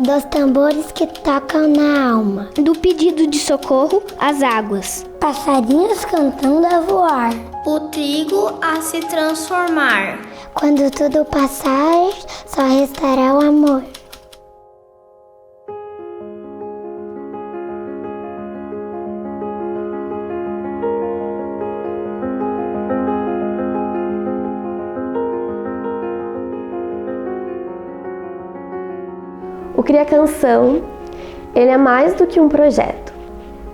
Dos tambores que tocam na alma. Do pedido de socorro às águas. Passarinhos cantando a voar. O trigo a se transformar. Quando tudo passar, só restará o amor. O Cria Canção, ele é mais do que um projeto.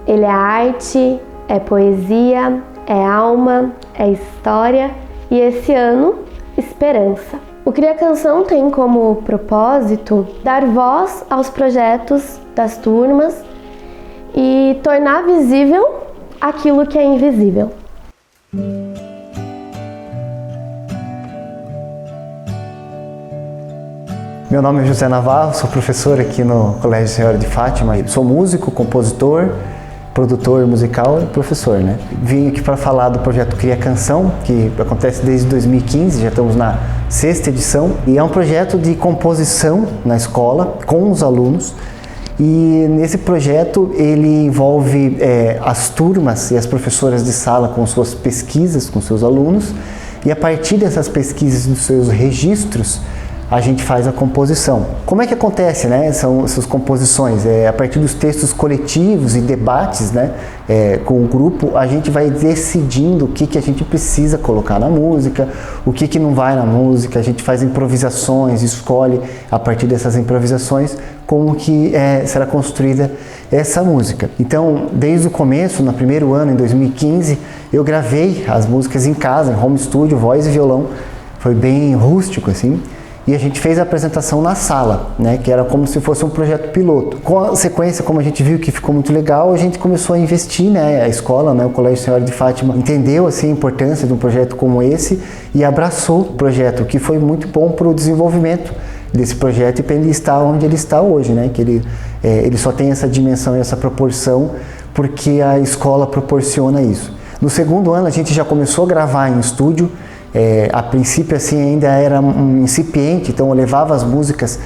Ele é arte, é poesia, é alma, é história e esse ano, esperança. O Cria Canção tem como propósito dar voz aos projetos das turmas e tornar visível aquilo que é invisível. Meu nome é José Navarro, sou professor aqui no Colégio Senhora de Fátima. Sou músico, compositor, produtor musical e professor, né? Vim aqui para falar do projeto Cria Canção, que acontece desde 2015, já estamos na 6ª edição. E é um projeto de composição na escola, com os alunos. E nesse projeto ele envolve as turmas e as professoras de sala com suas pesquisas, com seus alunos. E a partir dessas pesquisas, dos seus registros, a gente faz a composição. Como é que acontece, né? São essas composições, a partir dos textos coletivos e debates, né? Com o grupo, a gente vai decidindo o que a gente precisa colocar na música, o que não vai na música, a gente faz improvisações, escolhe a partir dessas improvisações como que será construída essa música. Então, desde o começo, no primeiro ano, em 2015, eu gravei as músicas em casa, em home studio, voz e violão, foi bem rústico assim. E a gente fez a apresentação na sala, né, que era como se fosse um projeto piloto. Com a sequência, como a gente viu que ficou muito legal, a gente começou a investir, né, a escola, né, o Colégio Senhora de Fátima entendeu assim, a importância de um projeto como esse e abraçou o projeto, o que foi muito bom para o desenvolvimento desse projeto e para ele estar onde ele está hoje, né, que ele só tem essa dimensão e essa proporção porque a escola proporciona isso. No segundo ano a gente já começou a gravar em estúdio. A princípio assim ainda era um incipiente, então eu levava as músicas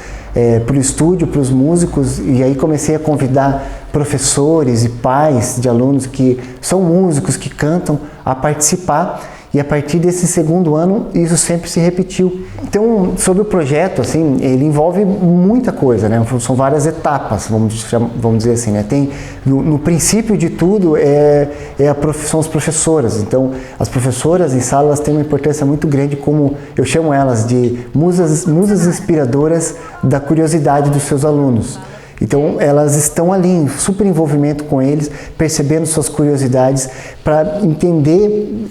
para o estúdio, para os músicos, e aí comecei a convidar professores e pais de alunos que são músicos, que cantam, a participar. E a partir desse segundo ano, isso sempre se repetiu. Então, sobre o projeto, assim, ele envolve muita coisa, né? São várias etapas, vamos dizer assim, né? Tem, no princípio de tudo, são as professoras. Então, as professoras em sala, elas têm uma importância muito grande, como eu chamo elas de musas inspiradoras da curiosidade dos seus alunos. Então, elas estão ali em super envolvimento com eles, percebendo suas curiosidades para entender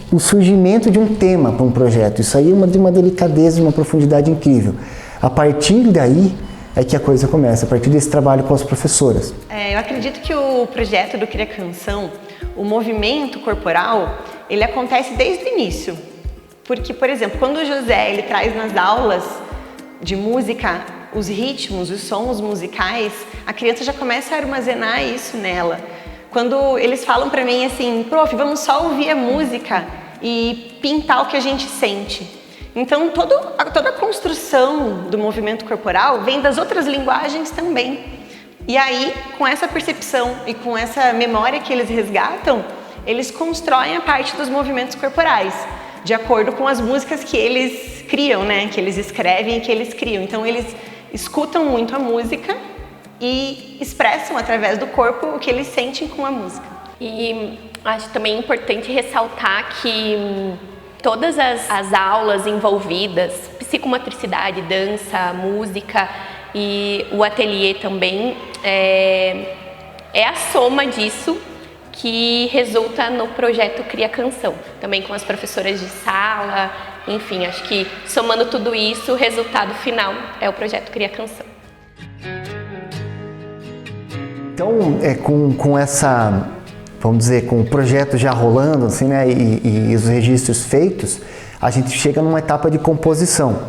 o surgimento de um tema para um projeto. Isso aí é de uma delicadeza, de uma profundidade incrível. A partir daí é que a coisa começa, a partir desse trabalho com as professoras. Eu acredito que o projeto do Cria Canção, o movimento corporal, ele acontece desde o início. Porque, por exemplo, quando o José ele traz nas aulas de música os ritmos, os sons musicais, a criança já começa a armazenar isso nela. Quando eles falam para mim assim, prof, vamos só ouvir a música e pintar o que a gente sente. Então, toda a construção do movimento corporal vem das outras linguagens também. E aí, com essa percepção e com essa memória que eles resgatam, eles constroem a parte dos movimentos corporais, de acordo com as músicas que eles criam, né? Que eles escrevem e que eles criam. Então, eles escutam muito a música e expressam através do corpo o que eles sentem com a música. E acho também importante ressaltar que todas as aulas envolvidas, psicomotricidade, dança, música e o ateliê também, é a soma disso que resulta no projeto Cria Canção, também com as professoras de sala, enfim, acho que somando tudo isso, o resultado final é o projeto Cria Canção. Então, com essa, vamos dizer, com o projeto já rolando, assim, né, e os registros feitos, a gente chega numa etapa de composição.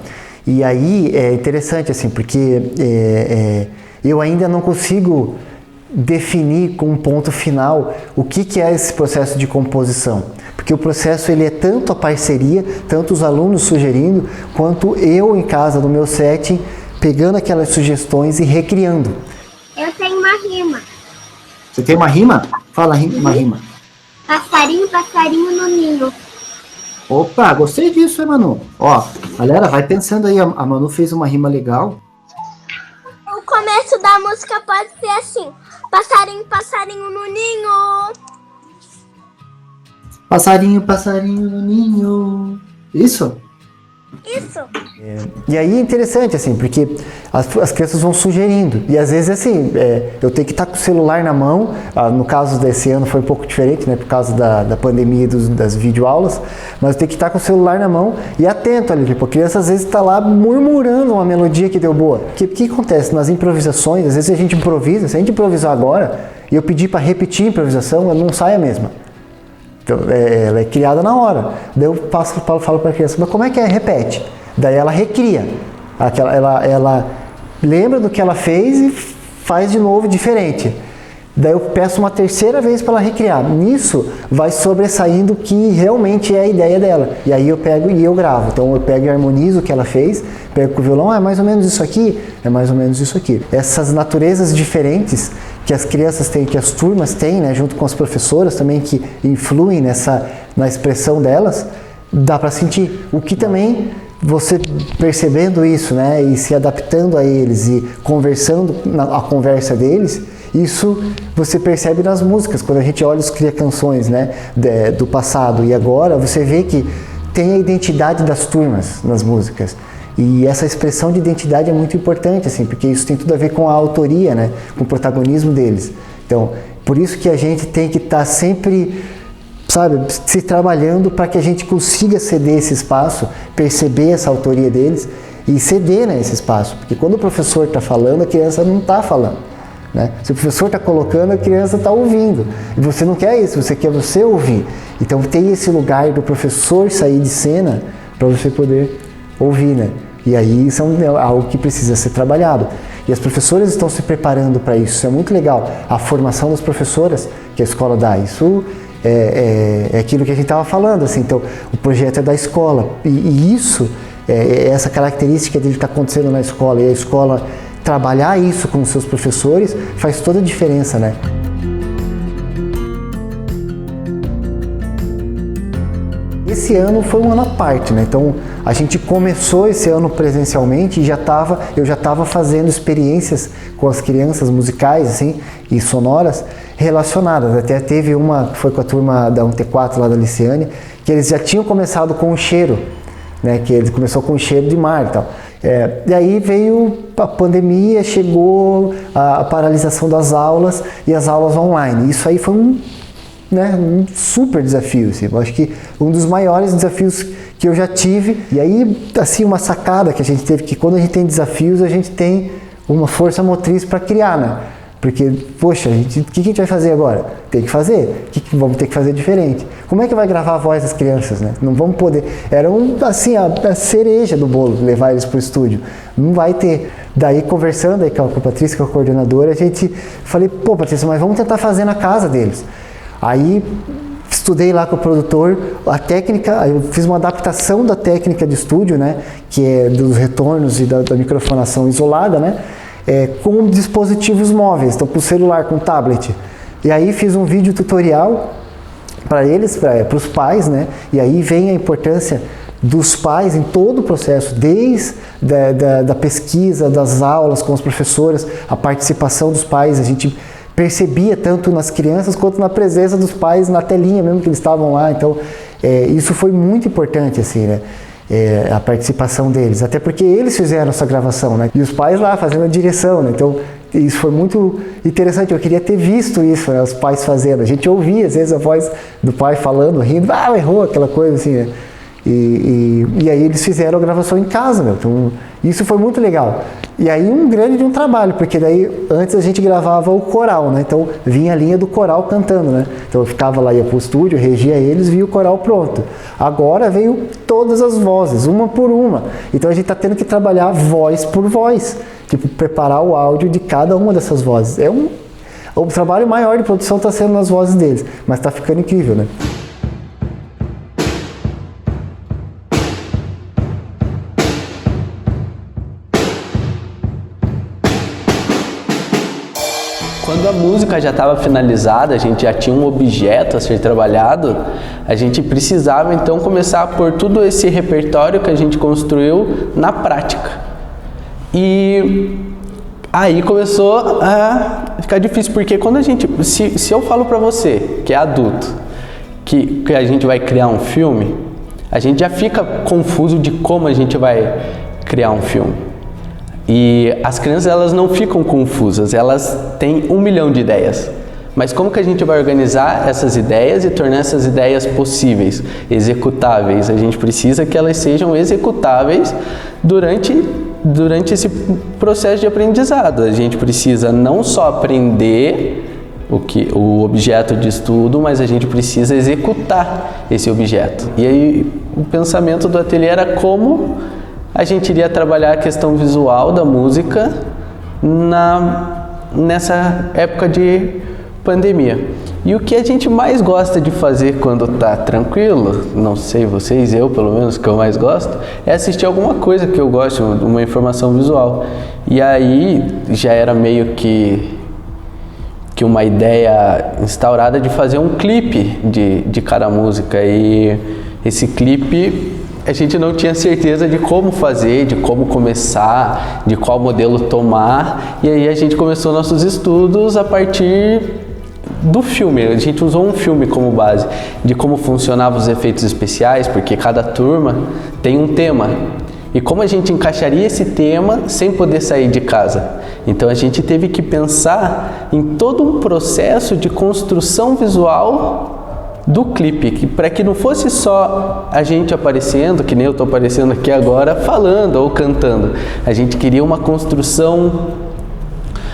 E aí é interessante, assim, porque eu ainda não consigo definir com um ponto final o que é esse processo de composição. Porque o processo ele é tanto a parceria, tanto os alunos sugerindo, quanto eu em casa, no meu setting, pegando aquelas sugestões e recriando. Eu tenho uma rima. Você tem uma rima? Fala uma rima. Passarinho, passarinho no ninho. Opa, gostei disso, hein, Manu? Ó, galera, vai pensando aí, a Manu fez uma rima legal. O começo da música pode ser assim: passarinho, passarinho no ninho. Passarinho, passarinho no ninho. Isso? Isso. E aí é interessante, assim, porque as crianças vão sugerindo. E às vezes, assim, eu tenho que estar com o celular na mão. No caso desse ano foi um pouco diferente, né? Por causa da pandemia e das videoaulas. Mas eu tenho que estar com o celular na mão e atento ali. Tipo, a criança às vezes está lá murmurando uma melodia que deu boa. O que acontece? Nas improvisações, às vezes a gente improvisa. Se a gente improvisar agora e eu pedir para repetir a improvisação, ela não sai a mesma. Então, ela é criada na hora. Daí eu falo para a criança, mas como é que é? Repete. Daí ela recria. Ela lembra do que ela fez e faz de novo diferente. Daí eu peço uma terceira vez para ela recriar. Nisso vai sobressaindo o que realmente é a ideia dela. E aí eu pego e eu gravo. Então eu pego e harmonizo o que ela fez, pego com o violão, é mais ou menos isso aqui, é mais ou menos isso aqui. Essas naturezas diferentes que as crianças têm, que as turmas têm, né, junto com as professoras também, que influem na expressão delas, dá para sentir. O que também, você percebendo isso, né, e se adaptando a eles e conversando a conversa deles, isso você percebe nas músicas. Quando a gente olha os cria-canções, né, do passado e agora, você vê que tem a identidade das turmas nas músicas. E essa expressão de identidade é muito importante, assim, porque isso tem tudo a ver com a autoria, né, com o protagonismo deles. Então, por isso que a gente tem que estar sempre, sabe, se trabalhando para que a gente consiga ceder esse espaço, perceber essa autoria deles e ceder, né, esse espaço. Porque quando o professor está falando, a criança não está falando, né? Se o professor está colocando, a criança está ouvindo. E você não quer isso, você quer você ouvir. Então tem esse lugar do professor sair de cena para você poder ouvir, né? E aí isso é algo que precisa ser trabalhado. E as professoras estão se preparando para isso. Isso é muito legal. A formação das professoras que a escola dá, isso é aquilo que a gente estava falando, assim. Então, o projeto é da escola. E isso, essa característica de estar acontecendo na escola e a escola trabalhar isso com os seus professores faz toda a diferença, né? Esse ano foi um ano à parte, né? Então a gente começou esse ano presencialmente e eu já estava fazendo experiências com as crianças musicais, assim, e sonoras relacionadas. Até teve uma que foi com a turma da 1T4 lá da Liciane, que eles já tinham começado com o cheiro, né? Que ele começou com o cheiro de mar e tal. E aí veio a pandemia, chegou a paralisação das aulas e as aulas online. Isso aí foi um super desafio, assim. Eu acho que um dos maiores desafios que eu já tive. E aí, assim, uma sacada que a gente teve, que quando a gente tem desafios, a gente tem uma força motriz para criar, né? Porque, poxa, o que a gente vai fazer agora? Tem que fazer. O que vamos ter que fazer diferente? Como é que vai gravar a voz das crianças, né? Não vamos poder... Era assim, a cereja do bolo, levar eles para o estúdio. Não vai ter. Daí, conversando aí com a Patrícia, que é a coordenadora, a gente... Falei, pô, Patrícia, mas vamos tentar fazer na casa deles. Aí estudei lá com o produtor a técnica, eu fiz uma adaptação da técnica de estúdio, né, que é dos retornos e da microfonação isolada, né, com dispositivos móveis, então com celular, com tablet. E aí fiz um vídeo tutorial para eles, para os pais, né, e aí vem a importância dos pais em todo o processo, desde da pesquisa, das aulas com as professoras, a participação dos pais, a gente percebia tanto nas crianças quanto na presença dos pais na telinha mesmo que eles estavam lá. Então isso foi muito importante, assim, né? A participação deles, até porque eles fizeram essa gravação, né? E os pais lá fazendo a direção, né? Então isso foi muito interessante. Eu queria ter visto isso, né? Os pais fazendo. A gente ouvia às vezes a voz do pai falando, rindo, errou, aquela coisa assim, né? E aí eles fizeram a gravação em casa, meu. Então, isso foi muito legal. E aí um grande de um trabalho, porque daí antes a gente gravava o coral, né? Então vinha a linha do coral cantando, né? Então eu ficava lá, ia pro estúdio, regia eles, via o coral pronto. Agora veio todas as vozes, uma por uma. Então a gente tá tendo que trabalhar voz por voz, tipo preparar o áudio de cada uma dessas vozes. O trabalho maior de produção está sendo nas vozes deles, mas tá ficando incrível, né? quando a música já estava finalizada, a gente já tinha um objeto a ser trabalhado, a gente precisava então começar a pôr todo esse repertório que a gente construiu na prática. E aí começou a ficar difícil, porque quando a gente, se eu falo para você, que é adulto, que a gente vai criar um filme, a gente já fica confuso de como a gente vai criar um filme. E as crianças, elas não ficam confusas, elas têm 1 milhão de ideias. Mas como que a gente vai organizar essas ideias e tornar essas ideias possíveis, executáveis? A gente precisa que elas sejam executáveis durante esse processo de aprendizado. A gente precisa não só aprender o objeto de estudo, mas a gente precisa executar esse objeto. E aí o pensamento do ateliê era como a gente iria trabalhar a questão visual da música nessa época de pandemia. E o que a gente mais gosta de fazer quando tá tranquilo, não sei vocês, eu pelo menos, que eu mais gosto, é assistir alguma coisa que eu gosto, uma informação visual. E aí já era meio que uma ideia instaurada de fazer um clipe de cada música. E esse clipe a gente não tinha certeza de como fazer, de como começar, de qual modelo tomar. E aí a gente começou nossos estudos a partir do filme. A gente usou um filme como base de como funcionavam os efeitos especiais, porque cada turma tem um tema. E como a gente encaixaria esse tema sem poder sair de casa? Então a gente teve que pensar em todo um processo de construção visual do clipe, para que não fosse só a gente aparecendo, que nem eu estou aparecendo aqui agora, falando ou cantando. A gente queria uma construção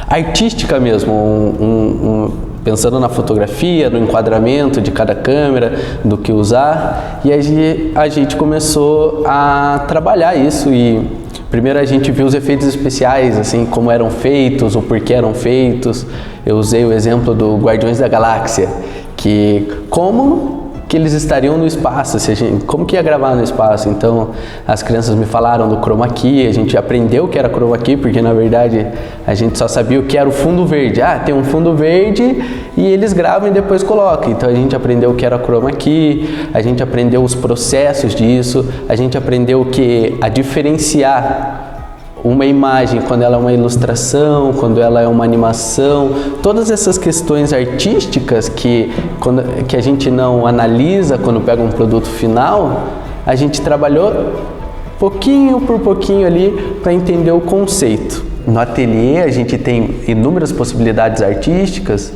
artística mesmo, pensando na fotografia, no enquadramento de cada câmera, do que usar. E aí a gente começou a trabalhar isso. E primeiro a gente viu os efeitos especiais, assim, como eram feitos, o porquê eram feitos. Eu usei o exemplo do Guardiões da Galáxia, que como que eles estariam no espaço, como que ia gravar no espaço. Então as crianças me falaram do chroma key, a gente aprendeu o que era chroma key, porque na verdade a gente só sabia o que era o fundo verde. Tem um fundo verde e eles gravam e depois colocam. Então a gente aprendeu o que era chroma key, a gente aprendeu os processos disso, a gente aprendeu a diferenciar uma imagem quando ela é uma ilustração, quando ela é uma animação, todas essas questões artísticas que a gente não analisa quando pega um produto final, a gente trabalhou pouquinho por pouquinho ali para entender o conceito. No ateliê a gente tem inúmeras possibilidades artísticas,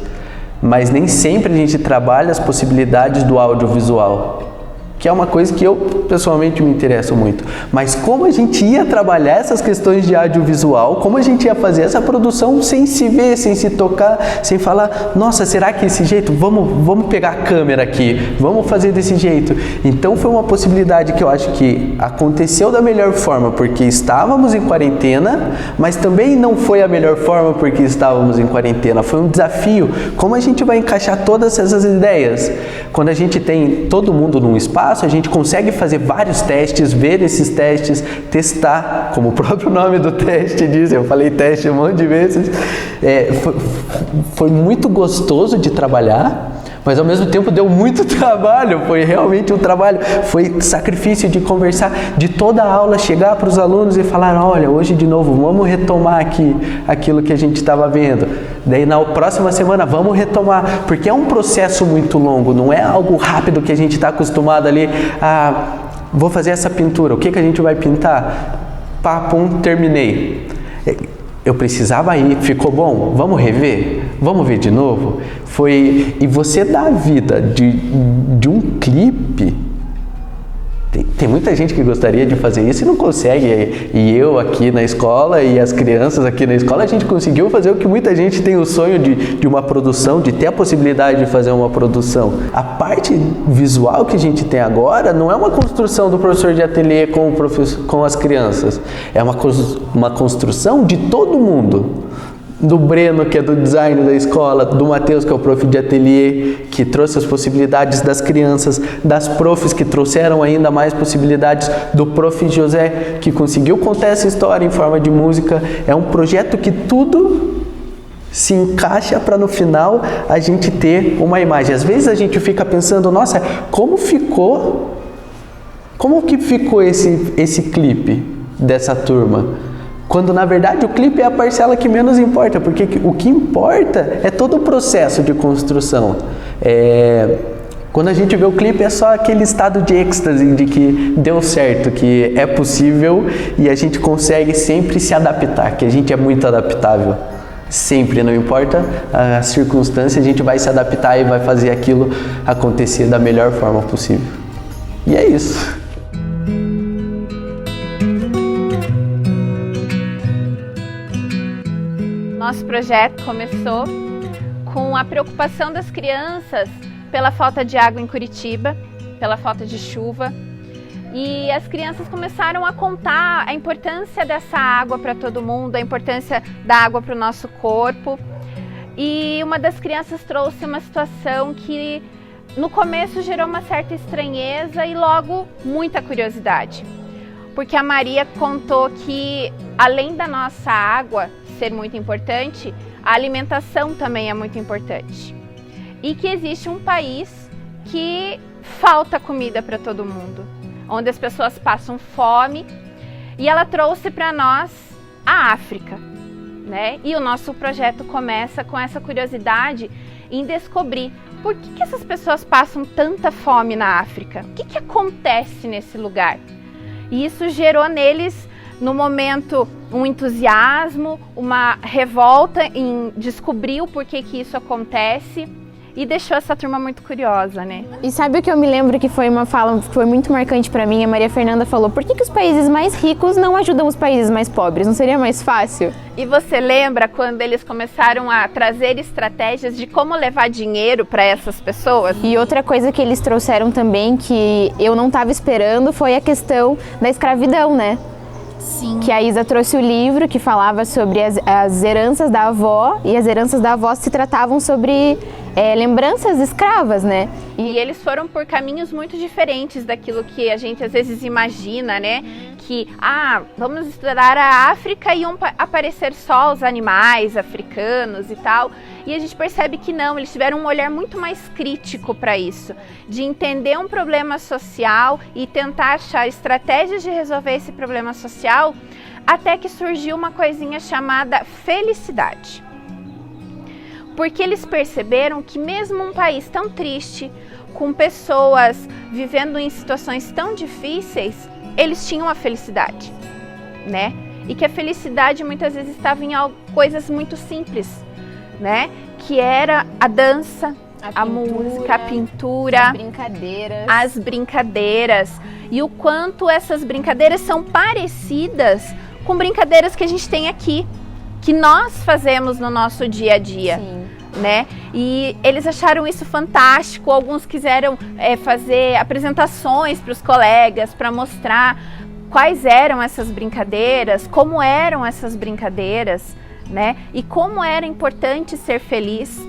mas nem sempre a gente trabalha as possibilidades do audiovisual, que é uma coisa que eu pessoalmente me interesso muito. Mas como a gente ia trabalhar essas questões de audiovisual, como a gente ia fazer essa produção sem se ver, sem se tocar, sem falar, nossa, será que esse jeito? Vamos pegar a câmera aqui, vamos fazer desse jeito. Então foi uma possibilidade que eu acho que aconteceu da melhor forma, porque estávamos em quarentena, mas também não foi a melhor forma porque estávamos em quarentena. Foi um desafio. Como a gente vai encaixar todas essas ideias? Quando a gente tem todo mundo num espaço, a gente consegue fazer vários testes, ver esses testes, testar, como o próprio nome do teste diz, eu falei teste um monte de vezes. Foi muito gostoso de trabalhar, mas ao mesmo tempo deu muito trabalho, foi realmente um trabalho, foi sacrifício de conversar, de toda a aula chegar para os alunos e falar, olha, hoje de novo, vamos retomar aqui aquilo que a gente estava vendo. Daí na próxima semana vamos retomar, porque é um processo muito longo, não é algo rápido que a gente está acostumado ali, vou fazer essa pintura, o que a gente vai pintar? Pum, terminei. Eu precisava ir, ficou bom? Vamos rever? Vamos ver de novo? E você dá a vida de um clipe. Tem muita gente que gostaria de fazer isso e não consegue. E eu aqui na escola e as crianças aqui na escola, a gente conseguiu fazer o que muita gente tem o sonho de uma produção, de ter a possibilidade de fazer uma produção. A parte visual que a gente tem agora não é uma construção do professor de ateliê com as crianças. É uma construção de todo mundo. Do Breno, que é do design da escola, do Matheus, que é o prof de ateliê, que trouxe as possibilidades das crianças, das profs que trouxeram ainda mais possibilidades, do prof José, que conseguiu contar essa história em forma de música. É um projeto que tudo se encaixa para no final a gente ter uma imagem. Às vezes a gente fica pensando, nossa, como que ficou esse clipe dessa turma? Quando na verdade o clipe é a parcela que menos importa, porque o que importa é todo o processo de construção. Quando a gente vê o clipe é só aquele estado de êxtase de que deu certo, que é possível e a gente consegue sempre se adaptar, que a gente é muito adaptável. Sempre, não importa a circunstância, a gente vai se adaptar e vai fazer aquilo acontecer da melhor forma possível. E é isso. Nosso projeto começou com a preocupação das crianças pela falta de água em Curitiba, pela falta de chuva. E as crianças começaram a contar a importância dessa água para todo mundo, a importância da água para o nosso corpo. E uma das crianças trouxe uma situação que no começo gerou uma certa estranheza e logo muita curiosidade. Porque a Maria contou que além da nossa água ser muito importante, a alimentação também é muito importante. E que existe um país que falta comida para todo mundo, onde as pessoas passam fome, e ela trouxe para nós a África, né? E o nosso projeto começa com essa curiosidade em descobrir por que essas pessoas passam tanta fome na África, o que acontece nesse lugar. E isso gerou neles, no momento, um entusiasmo, uma revolta em descobrir o porquê que isso acontece. E deixou essa turma muito curiosa, né? E sabe o que eu me lembro que foi uma fala que foi muito marcante para mim? A Maria Fernanda falou, por que os países mais ricos não ajudam os países mais pobres? Não seria mais fácil? E você lembra quando eles começaram a trazer estratégias de como levar dinheiro para essas pessoas? E outra coisa que eles trouxeram também, que eu não estava esperando, foi a questão da escravidão, né? Sim. Que a Isa trouxe o livro que falava sobre as heranças da avó, e as heranças da avó se tratavam sobre lembranças escravas, né? E eles foram por caminhos muito diferentes daquilo que a gente às vezes imagina, né? Que, vamos estudar a África e iam aparecer só os animais africanos e tal. E a gente percebe que não, eles tiveram um olhar muito mais crítico para isso, de entender um problema social e tentar achar estratégias de resolver esse problema social, até que surgiu uma coisinha chamada felicidade. Porque eles perceberam que mesmo um país tão triste, com pessoas vivendo em situações tão difíceis, eles tinham a felicidade, né? E que a felicidade muitas vezes estava em coisas muito simples, né? Que era a dança, a música, a pintura, as brincadeiras. E o quanto essas brincadeiras são parecidas com brincadeiras que a gente tem aqui, que nós fazemos no nosso dia a dia. Sim. Né? E eles acharam isso fantástico, alguns quiseram fazer apresentações para os colegas para mostrar quais eram essas brincadeiras, como eram essas brincadeiras, né? E como era importante ser feliz.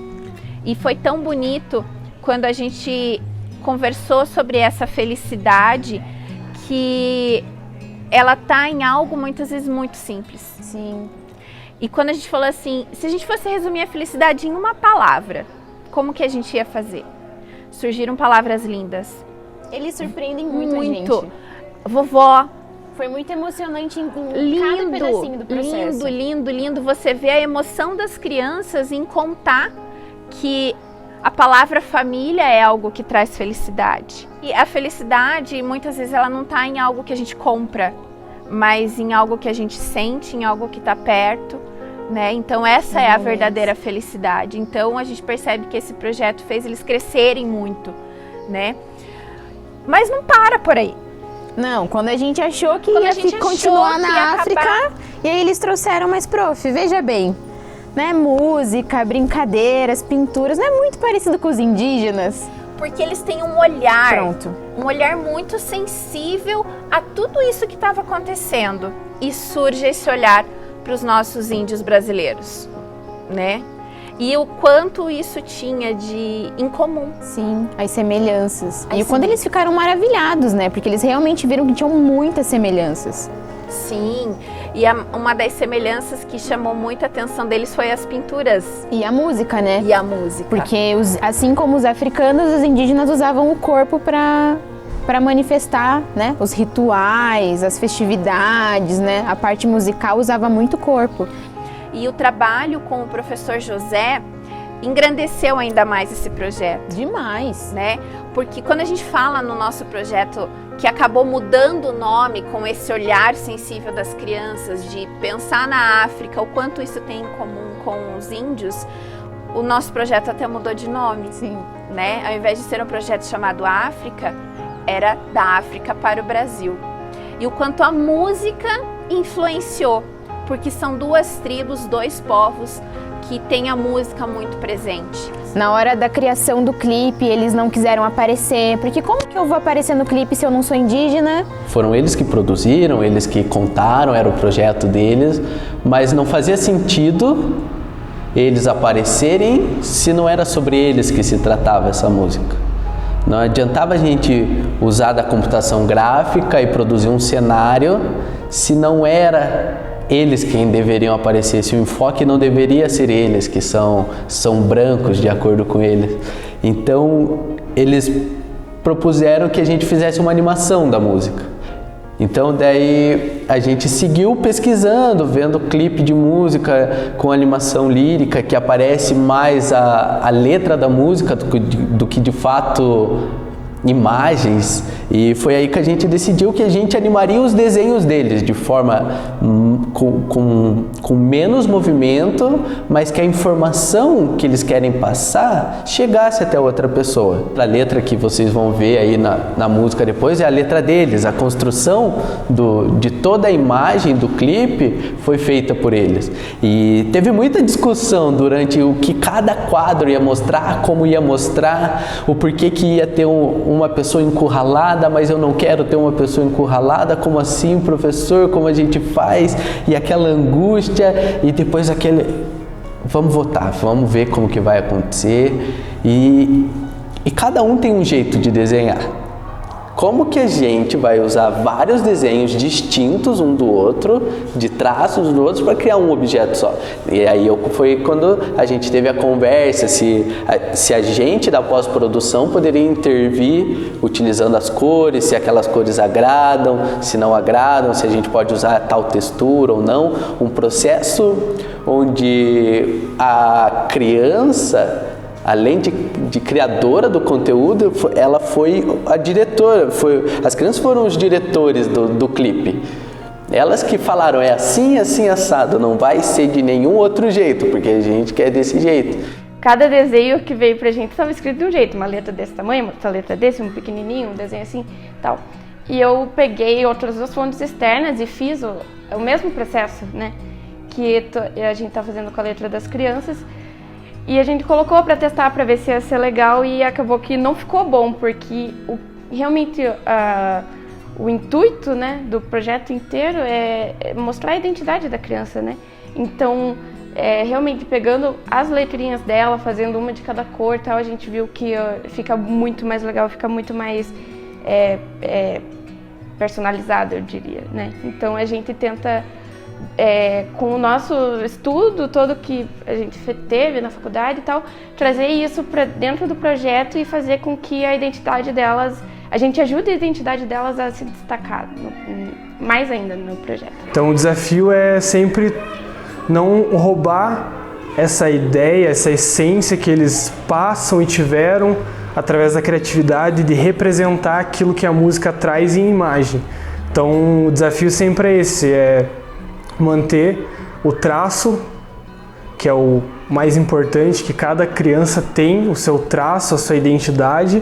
E foi tão bonito quando a gente conversou sobre essa felicidade, que ela tá em algo muitas vezes muito simples. Sim. E quando a gente falou assim, se a gente fosse resumir a felicidade em uma palavra, como que a gente ia fazer? Surgiram palavras lindas. Eles surpreendem muito a gente. Vovó. Foi muito emocionante em cada pedacinho do processo. Lindo. Você vê a emoção das crianças em contar que a palavra família é algo que traz felicidade. E a felicidade, muitas vezes, ela não está em algo que a gente compra, mas em algo que a gente sente, em algo que está perto, né? Então essa é a verdadeira felicidade. Então a gente percebe que esse projeto fez eles crescerem muito, né? Mas não para por aí. Não, quando a gente achou que ia continuar na África, e aí eles trouxeram, mas prof, veja bem, né? Música, brincadeiras, pinturas, não é muito parecido com os indígenas? Porque eles têm um olhar, um olhar muito sensível a tudo isso que estava acontecendo. E surge esse olhar para os nossos índios brasileiros, né? E o quanto isso tinha de incomum. Sim, as semelhanças. E quando eles ficaram maravilhados, né? Porque eles realmente viram que tinham muitas semelhanças. Sim, e uma das semelhanças que chamou muito a atenção deles foi as pinturas. E a música, né? E a música. Porque assim como os africanos, os indígenas usavam o corpo para manifestar, né, os rituais, as festividades, né? A parte musical usava muito o corpo. E o trabalho com o professor José engrandeceu ainda mais esse projeto. Demais, né? Porque quando a gente fala no nosso projeto que acabou mudando o nome com esse olhar sensível das crianças, de pensar na África, o quanto isso tem em comum com os índios, o nosso projeto até mudou de nome. Sim. Né? Ao invés de ser um projeto chamado África, era da África para o Brasil. E o quanto a música influenciou, porque são duas tribos, dois povos que têm a música muito presente. Na hora da criação do clipe, eles não quiseram aparecer, porque como que eu vou aparecer no clipe se eu não sou indígena? Foram eles que produziram, eles que contaram, era o projeto deles, mas não fazia sentido eles aparecerem se não era sobre eles que se tratava essa música. Não adiantava a gente usar da computação gráfica e produzir um cenário se não era eles quem deveriam aparecer, se o enfoque não deveria ser eles, que são brancos de acordo com eles. Então, eles propuseram que a gente fizesse uma animação da música. Então, daí a gente seguiu pesquisando, vendo clipe de música com animação lírica, que aparece mais a letra da música do que de fato imagens, e foi aí que a gente decidiu que a gente animaria os desenhos deles de forma com menos movimento, mas que a informação que eles querem passar chegasse até outra pessoa. A letra que vocês vão ver aí na música depois é a letra deles, a construção de toda a imagem do clipe foi feita por eles. E teve muita discussão durante o que cada quadro ia mostrar, como ia mostrar, o porquê que ia ter uma pessoa encurralada, mas eu não quero ter uma pessoa encurralada, como assim, professor, como a gente faz? E aquela angústia, e depois vamos votar, vamos ver como que vai acontecer, e cada um tem um jeito de desenhar. Como que a gente vai usar vários desenhos distintos um do outro, de traços do outro, para criar um objeto só? E aí foi quando a gente teve a conversa, se a gente da pós-produção poderia intervir utilizando as cores, se aquelas cores agradam, se não agradam, se a gente pode usar tal textura ou não. Um processo onde a criança, além de criadora do conteúdo, ela foi a diretora, as crianças foram os diretores do clipe. Elas que falaram, é assim, assim, assado, não vai ser de nenhum outro jeito, porque a gente quer desse jeito. Cada desenho que veio pra gente estava escrito de um jeito, uma letra desse tamanho, outra letra desse, um pequenininho, um desenho assim, tal. E eu peguei outras duas fontes externas e fiz o mesmo processo, né, que a gente tá fazendo com a letra das crianças. E a gente colocou para testar, para ver se ia ser legal, e acabou que não ficou bom, porque realmente o intuito, né, do projeto inteiro é mostrar a identidade da criança, né? Então, realmente pegando as letrinhas dela, fazendo uma de cada cor, tal, a gente viu que fica muito mais legal, fica muito mais personalizado, eu diria, né? Então a gente tenta, com o nosso estudo todo que a gente teve na faculdade e tal, trazer isso para dentro do projeto e fazer com que a identidade delas, a gente ajude a identidade delas a se destacar mais ainda no projeto. Então o desafio é sempre não roubar essa ideia, essa essência que eles passam e tiveram através da criatividade de representar aquilo que a música traz em imagem. Então o desafio sempre é esse, manter o traço, que é o mais importante, que cada criança tem o seu traço, a sua identidade,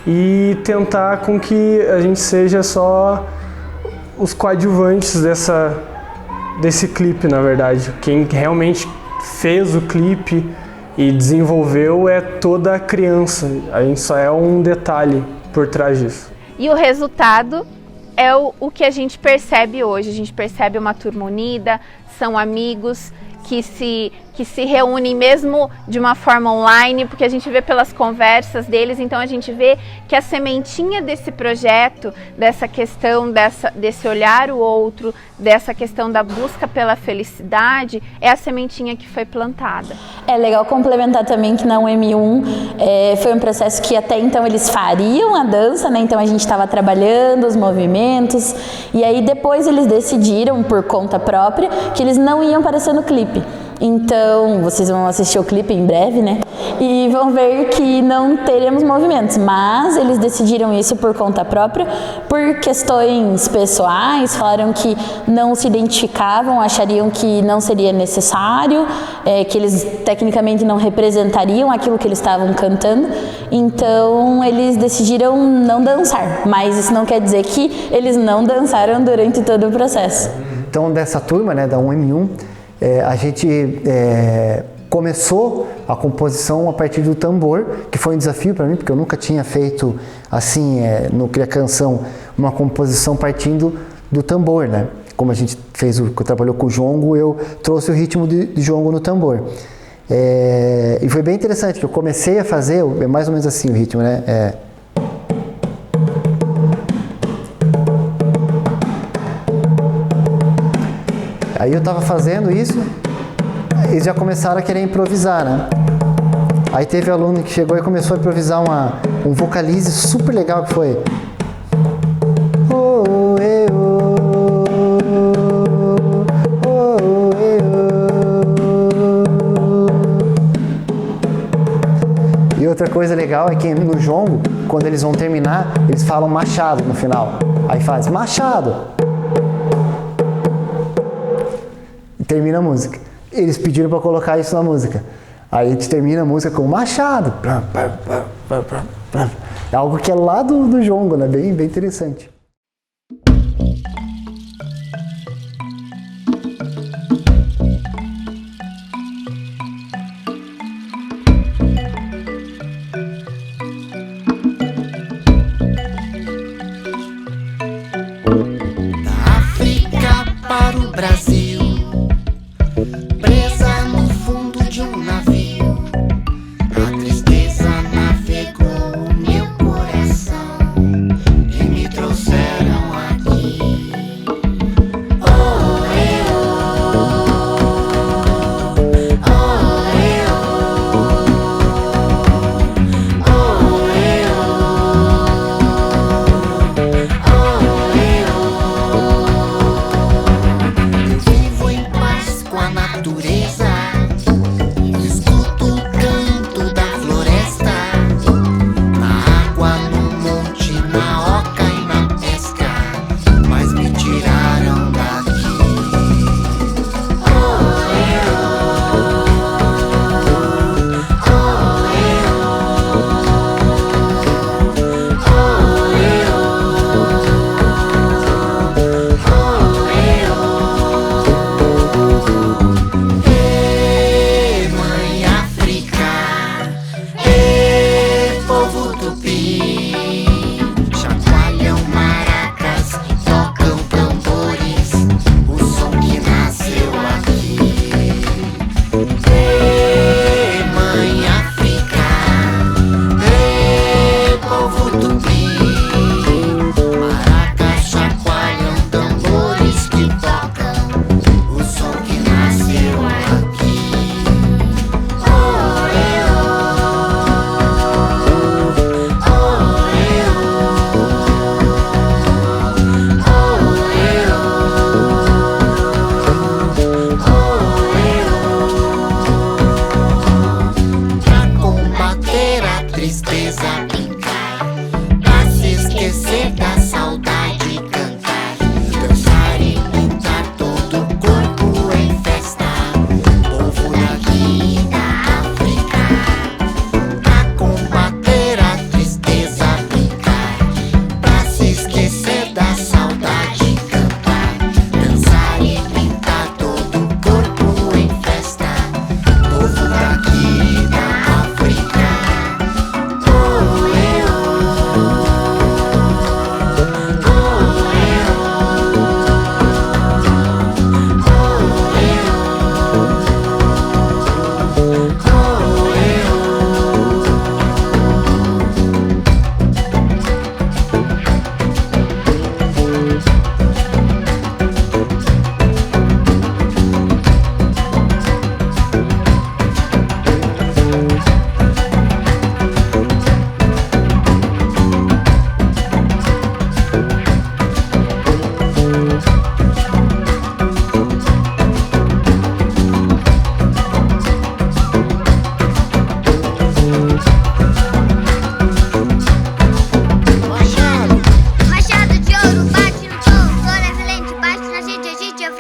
e tentar com que a gente seja só os coadjuvantes desse clipe, na verdade. Quem realmente fez o clipe e desenvolveu é toda a criança, a gente só é um detalhe por trás disso. E o resultado é o que a gente percebe hoje. A gente percebe uma turma unida, são amigos que se reúnem mesmo de uma forma online, porque a gente vê pelas conversas deles, então a gente vê que a sementinha desse projeto, dessa questão, desse olhar o outro, dessa questão da busca pela felicidade, é a sementinha que foi plantada. É legal complementar também que na UM1 foi um processo que até então eles fariam a dança, né? Então a gente estava trabalhando os movimentos, e aí depois eles decidiram por conta própria que eles não iam aparecer no clipe. Então, vocês vão assistir o clipe em breve, né? E vão ver que não teremos movimentos, mas eles decidiram isso por conta própria, por questões pessoais, falaram que não se identificavam, achariam que não seria necessário, que eles tecnicamente não representariam aquilo que eles estavam cantando, então eles decidiram não dançar, mas isso não quer dizer que eles não dançaram durante todo o processo. Então, dessa turma, né, da UM1, a gente começou a composição a partir do tambor, que foi um desafio para mim, porque eu nunca tinha feito assim, no Cria Canção, uma composição partindo do tambor, né? Como a gente trabalhou com o jongo, eu trouxe o ritmo de jongo no tambor. E foi bem interessante, que eu comecei a fazer, é mais ou menos assim o ritmo, né? Aí eu tava fazendo isso, eles já começaram a querer improvisar, né? Aí teve aluno que chegou e começou a improvisar um vocalize super legal que foi... E outra coisa legal é que no jongo, quando eles vão terminar, eles falam machado no final. Aí faz machado. Termina a música. Eles pediram para colocar isso na música. Aí a gente termina a música com machado. É algo que é lá do jongo, né? Bem interessante. Da África para o Brasil, presa no fundo de um navio, a tristeza navegou meu coração e me trouxeram aqui. Oh, eu vivo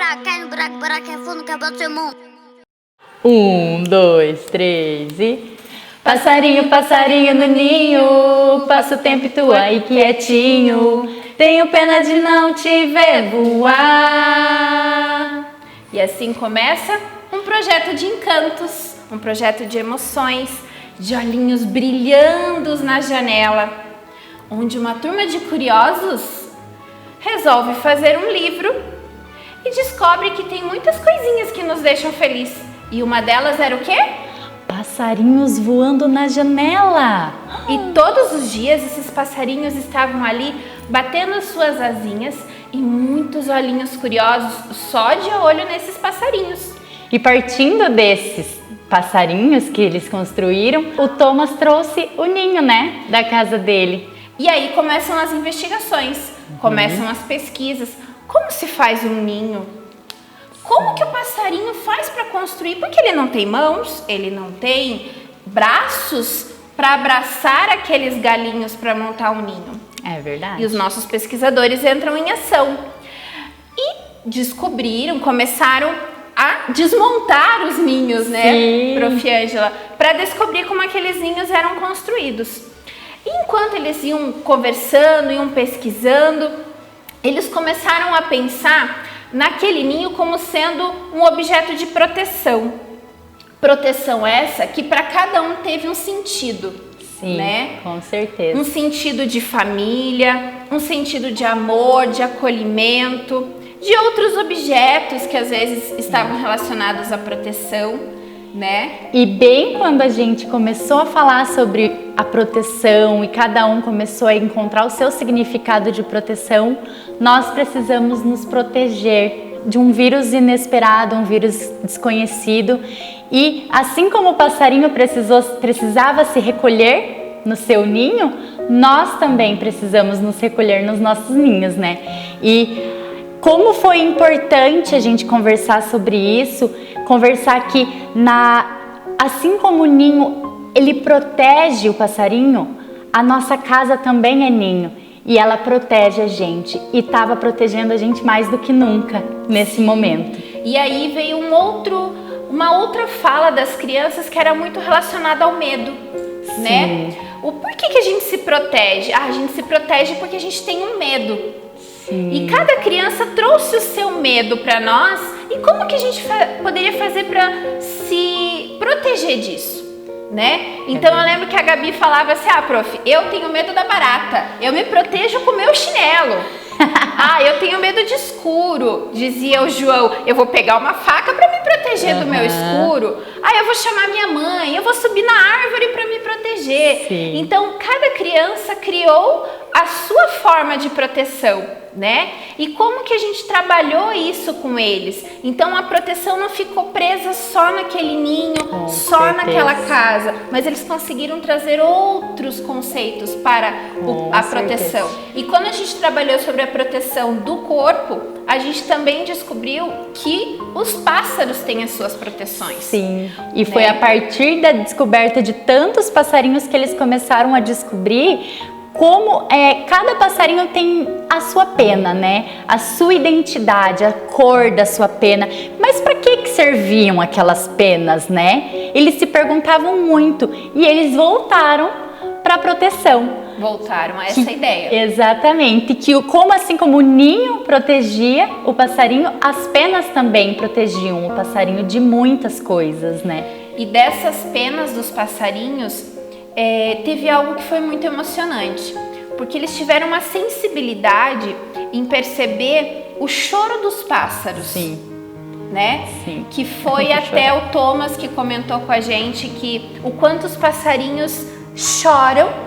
buraco, cai no buraco, buraco é fundo, acabou o seu mundo. 1, 2, 3 e... Passarinho, passarinho no ninho, passa o tempo e tu aí quietinho, tenho pena de não te ver voar. E assim começa um projeto de encantos, um projeto de emoções, de olhinhos brilhando na janela, onde uma turma de curiosos resolve fazer um livro e descobre que tem muitas coisinhas que nos deixam felizes. E uma delas era o quê? Passarinhos voando na janela. E todos os dias esses passarinhos estavam ali batendo as suas asinhas e muitos olhinhos curiosos só de olho nesses passarinhos. E partindo desses passarinhos que eles construíram, o Thomas trouxe o ninho, né, da casa dele. E aí começam as investigações, começam as pesquisas. Como se faz um ninho? Como que o passarinho faz para construir? Porque ele não tem mãos, ele não tem braços para abraçar aqueles galinhos para montar um ninho. É verdade. E os nossos pesquisadores entram em ação. E descobriram, começaram a desmontar os ninhos, né, Prof. Ângela, para descobrir como aqueles ninhos eram construídos. E enquanto eles iam conversando, iam pesquisando, eles começaram a pensar naquele ninho como sendo um objeto de proteção. Proteção essa que para cada um teve um sentido. Sim, né? Com certeza. Um sentido de família, um sentido de amor, de acolhimento, de outros objetos que às vezes estavam relacionados à proteção, né? E bem quando a gente começou a falar sobre a proteção e cada um começou a encontrar o seu significado de proteção, nós precisamos nos proteger de um vírus inesperado, um vírus desconhecido. E assim como o passarinho precisava se recolher no seu ninho, nós também precisamos nos recolher nos nossos ninhos, né? E como foi importante a gente conversar sobre isso, conversar que assim como o ninho, ele protege o passarinho, a nossa casa também é ninho. E ela protege a gente e estava protegendo a gente mais do que nunca nesse momento. E aí veio uma outra fala das crianças que era muito relacionada ao medo, né? O porquê que a gente se protege? A gente se protege porque a gente tem um medo. Sim. E cada criança trouxe o seu medo para nós. E como que a gente poderia fazer para se proteger disso? Né? Então eu lembro que a Gabi falava assim, prof, eu tenho medo da barata, eu me protejo com o meu chinelo. Eu tenho medo de escuro, dizia o João, eu vou pegar uma faca para me proteger do meu escuro. Eu vou chamar minha mãe, eu vou subir na árvore para me proteger. Sim. Então cada criança criou a sua forma de proteção, né? E como que a gente trabalhou isso com eles? Então a proteção não ficou presa só naquele ninho, só naquela casa, mas eles conseguiram trazer outros conceitos para a proteção. E quando a gente trabalhou sobre a proteção do corpo, a gente também descobriu que os pássaros têm as suas proteções. Sim, e foi a partir da descoberta de tantos passarinhos que eles começaram a descobrir como cada passarinho tem a sua pena, né? A sua identidade, a cor da sua pena. Mas para que serviam aquelas penas, né? Eles se perguntavam muito e eles voltaram para a proteção. Voltaram a essa ideia. Exatamente, que assim como o ninho protegia o passarinho, as penas também protegiam o passarinho de muitas coisas, né? E dessas penas dos passarinhos, teve algo que foi muito emocionante, porque eles tiveram uma sensibilidade em perceber o choro dos pássaros. Sim. Né? Sim. Que foi até o Thomas que comentou com a gente que o quanto os passarinhos choram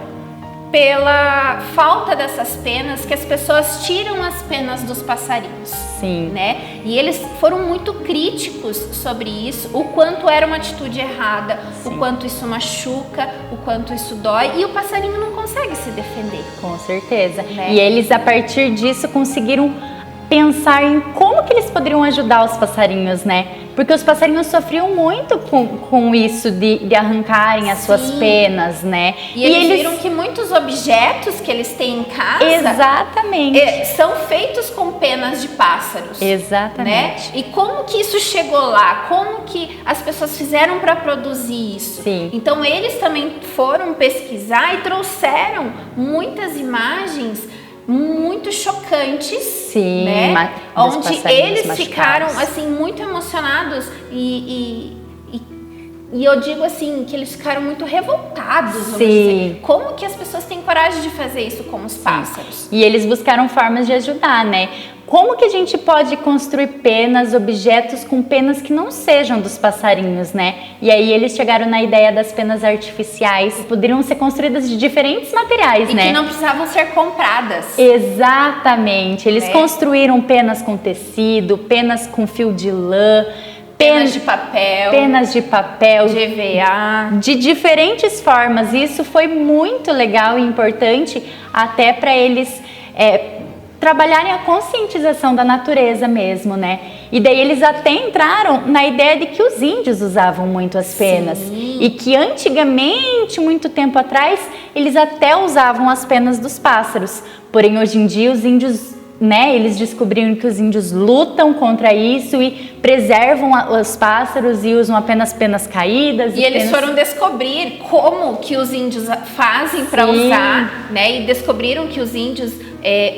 pela falta dessas penas, que as pessoas tiram as penas dos passarinhos. Sim. Né? E eles foram muito críticos sobre isso, o quanto era uma atitude errada, Sim. o quanto isso machuca, o quanto isso dói, e o passarinho não consegue se defender. Com certeza. Né? E eles, a partir disso, conseguiram pensar em como que eles poderiam ajudar os passarinhos, né? Porque os passarinhos sofriam muito com isso de arrancarem as suas penas, né? E eles viram que muitos objetos que eles têm em casa... Exatamente. São feitos com penas de pássaros. Exatamente. Né? E como que isso chegou lá? Como que as pessoas fizeram para produzir isso? Sim. Então eles também foram pesquisar e trouxeram muitas imagens muito chocantes, sim, né? Onde eles ficaram machucados. assim muito emocionados e eu digo assim que eles ficaram muito revoltados. Vamos dizer. Como que as pessoas têm coragem de fazer isso com os pássaros? E eles buscaram formas de ajudar, né? Como que a gente pode construir penas, objetos com penas que não sejam dos passarinhos, né? E aí eles chegaram na ideia das penas artificiais, que poderiam ser construídas de diferentes materiais, né? E que não precisavam ser compradas. Exatamente. Eles construíram penas com tecido, penas com fio de lã, penas de papel, GVA, de diferentes formas. Isso foi muito legal e importante até para eles trabalharem a conscientização da natureza mesmo, né? E daí eles até entraram na ideia de que os índios usavam muito as penas. Sim. E que antigamente, muito tempo atrás, eles até usavam as penas dos pássaros. Porém, hoje em dia, os índios, né, eles descobriram que os índios lutam contra isso e preservam os pássaros e usam apenas penas caídas. E eles foram descobrir como que os índios fazem para usar, né? E descobriram que os índios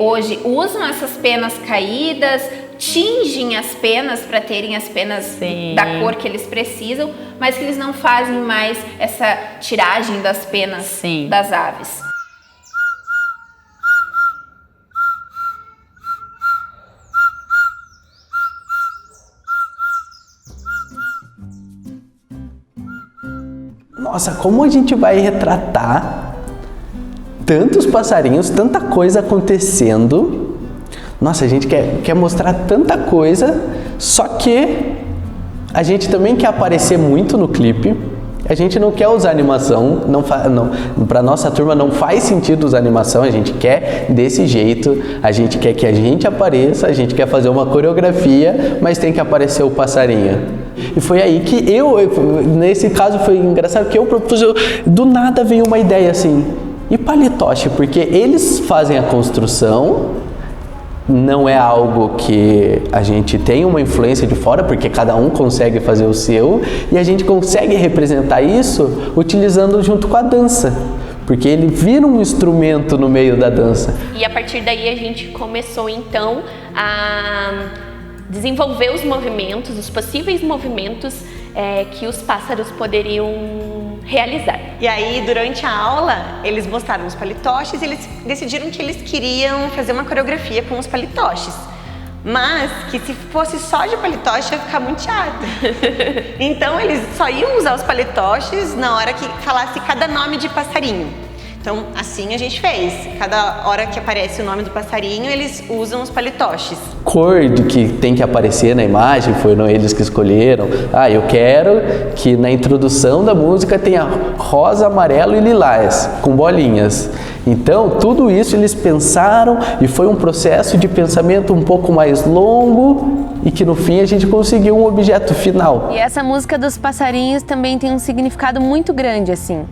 hoje usam essas penas caídas, tingem as penas para terem as penas da cor que eles precisam, mas que eles não fazem mais essa tiragem das penas das aves. Nossa, como a gente vai retratar tantos passarinhos, tanta coisa acontecendo? Nossa, a gente quer mostrar tanta coisa, só que a gente também quer aparecer muito no clipe. A gente não quer usar animação, para nossa turma não faz sentido usar animação, a gente quer desse jeito, a gente quer que a gente apareça, a gente quer fazer uma coreografia, mas tem que aparecer o passarinho. E foi aí que nesse caso foi engraçado que eu propus, do nada veio uma ideia assim, e palitoche, porque eles fazem a construção, não é algo que a gente tem uma influência de fora, porque cada um consegue fazer o seu, e a gente consegue representar isso utilizando junto com a dança, porque ele vira um instrumento no meio da dança. E a partir daí a gente começou então a desenvolver os movimentos, os possíveis movimentos que os pássaros poderiam realizar. E aí, durante a aula, eles mostraram os palitoches e eles decidiram que eles queriam fazer uma coreografia com os palitoches. Mas que se fosse só de palitoche ia ficar muito chato. Então eles só iam usar os palitoches na hora que falasse cada nome de passarinho. Então, assim a gente fez. Cada hora que aparece o nome do passarinho, eles usam os palitoches. Cor de que tem que aparecer na imagem, foram eles que escolheram. Eu quero que na introdução da música tenha rosa, amarelo e lilás, com bolinhas. Então, tudo isso eles pensaram e foi um processo de pensamento um pouco mais longo e que no fim a gente conseguiu um objeto final. E essa música dos passarinhos também tem um significado muito grande, assim.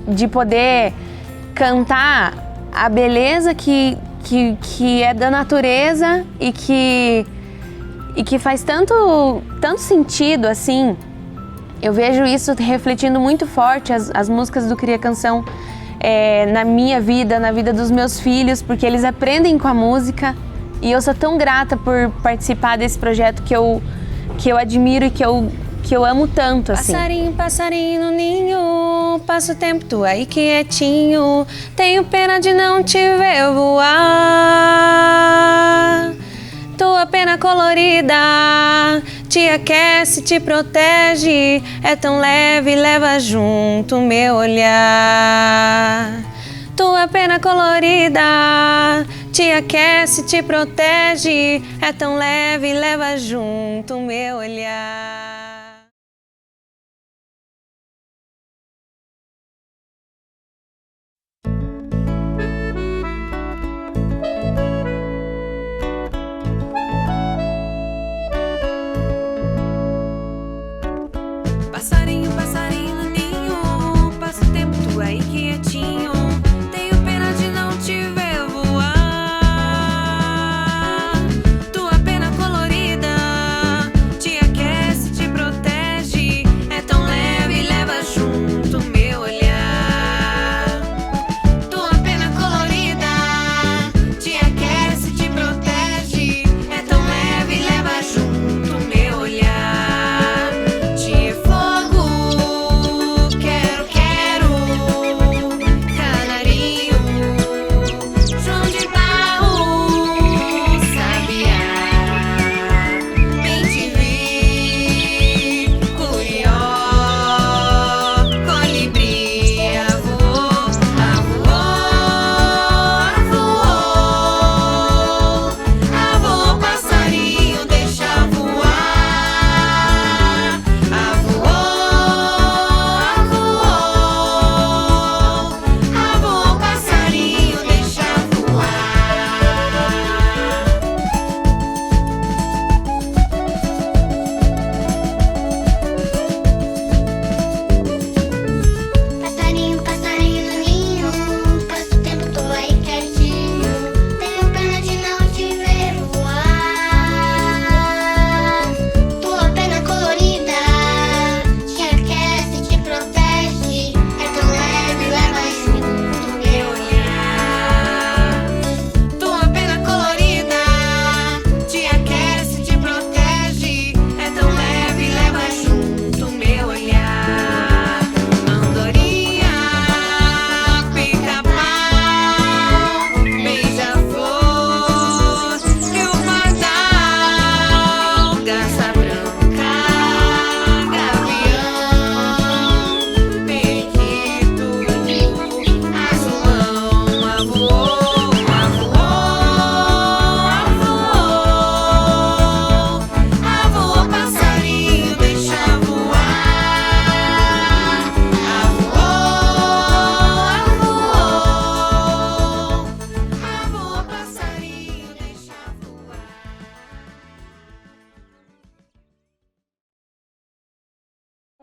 De poder cantar a beleza que é da natureza e que faz tanto sentido, assim. Eu vejo isso refletindo muito forte as músicas do Cria Canção na minha vida, na vida dos meus filhos, porque eles aprendem com a música e eu sou tão grata por participar desse projeto que eu admiro e que eu amo tanto, assim. Passarinho, passarinho no ninho, passa o tempo tu aí quietinho, tenho pena de não te ver voar. Tua pena colorida te aquece, te protege, é tão leve, leva junto o meu olhar. Tua pena colorida te aquece, te protege, é tão leve, leva junto o meu olhar.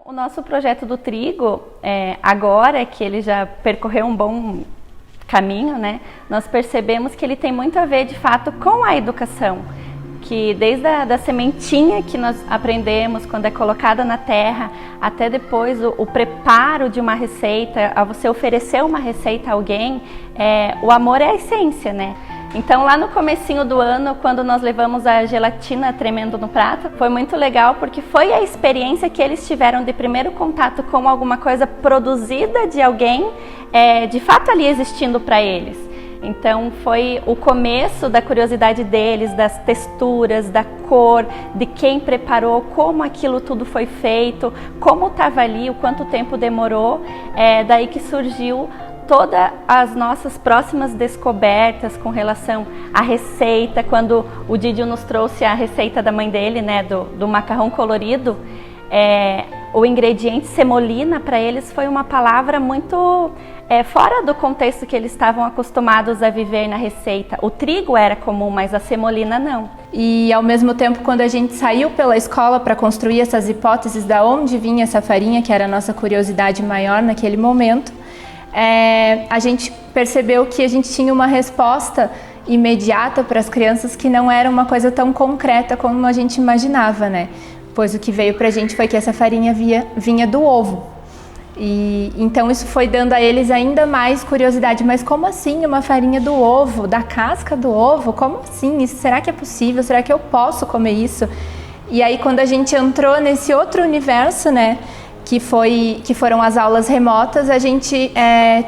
O nosso projeto do trigo, agora que ele já percorreu um bom caminho, né, nós percebemos que ele tem muito a ver, de fato, com a educação. Que desde da sementinha que nós aprendemos, quando é colocada na terra, até depois o preparo de uma receita, a você oferecer uma receita a alguém, o amor é a essência, né? Então lá no comecinho do ano, quando nós levamos a gelatina tremendo no prato, foi muito legal porque foi a experiência que eles tiveram de primeiro contato com alguma coisa produzida de alguém, de fato ali existindo para eles. Então foi o começo da curiosidade deles, das texturas, da cor, de quem preparou, como aquilo tudo foi feito, como estava ali, o quanto tempo demorou, daí que surgiu todas as nossas próximas descobertas com relação à receita. Quando o Didio nos trouxe a receita da mãe dele, né, do macarrão colorido, o ingrediente semolina para eles foi uma palavra muito fora do contexto que eles estavam acostumados a viver na receita. O trigo era comum, mas a semolina não. E ao mesmo tempo, quando a gente saiu pela escola para construir essas hipóteses de onde vinha essa farinha, que era a nossa curiosidade maior naquele momento, a gente percebeu que a gente tinha uma resposta imediata para as crianças que não era uma coisa tão concreta como a gente imaginava, né? Pois o que veio para a gente foi que essa farinha vinha do ovo. E então isso foi dando a eles ainda mais curiosidade. Mas como assim uma farinha do ovo, da casca do ovo? Como assim? Será que é possível? Será que eu posso comer isso? E aí quando a gente entrou nesse outro universo, né, que foram as aulas remotas, a gente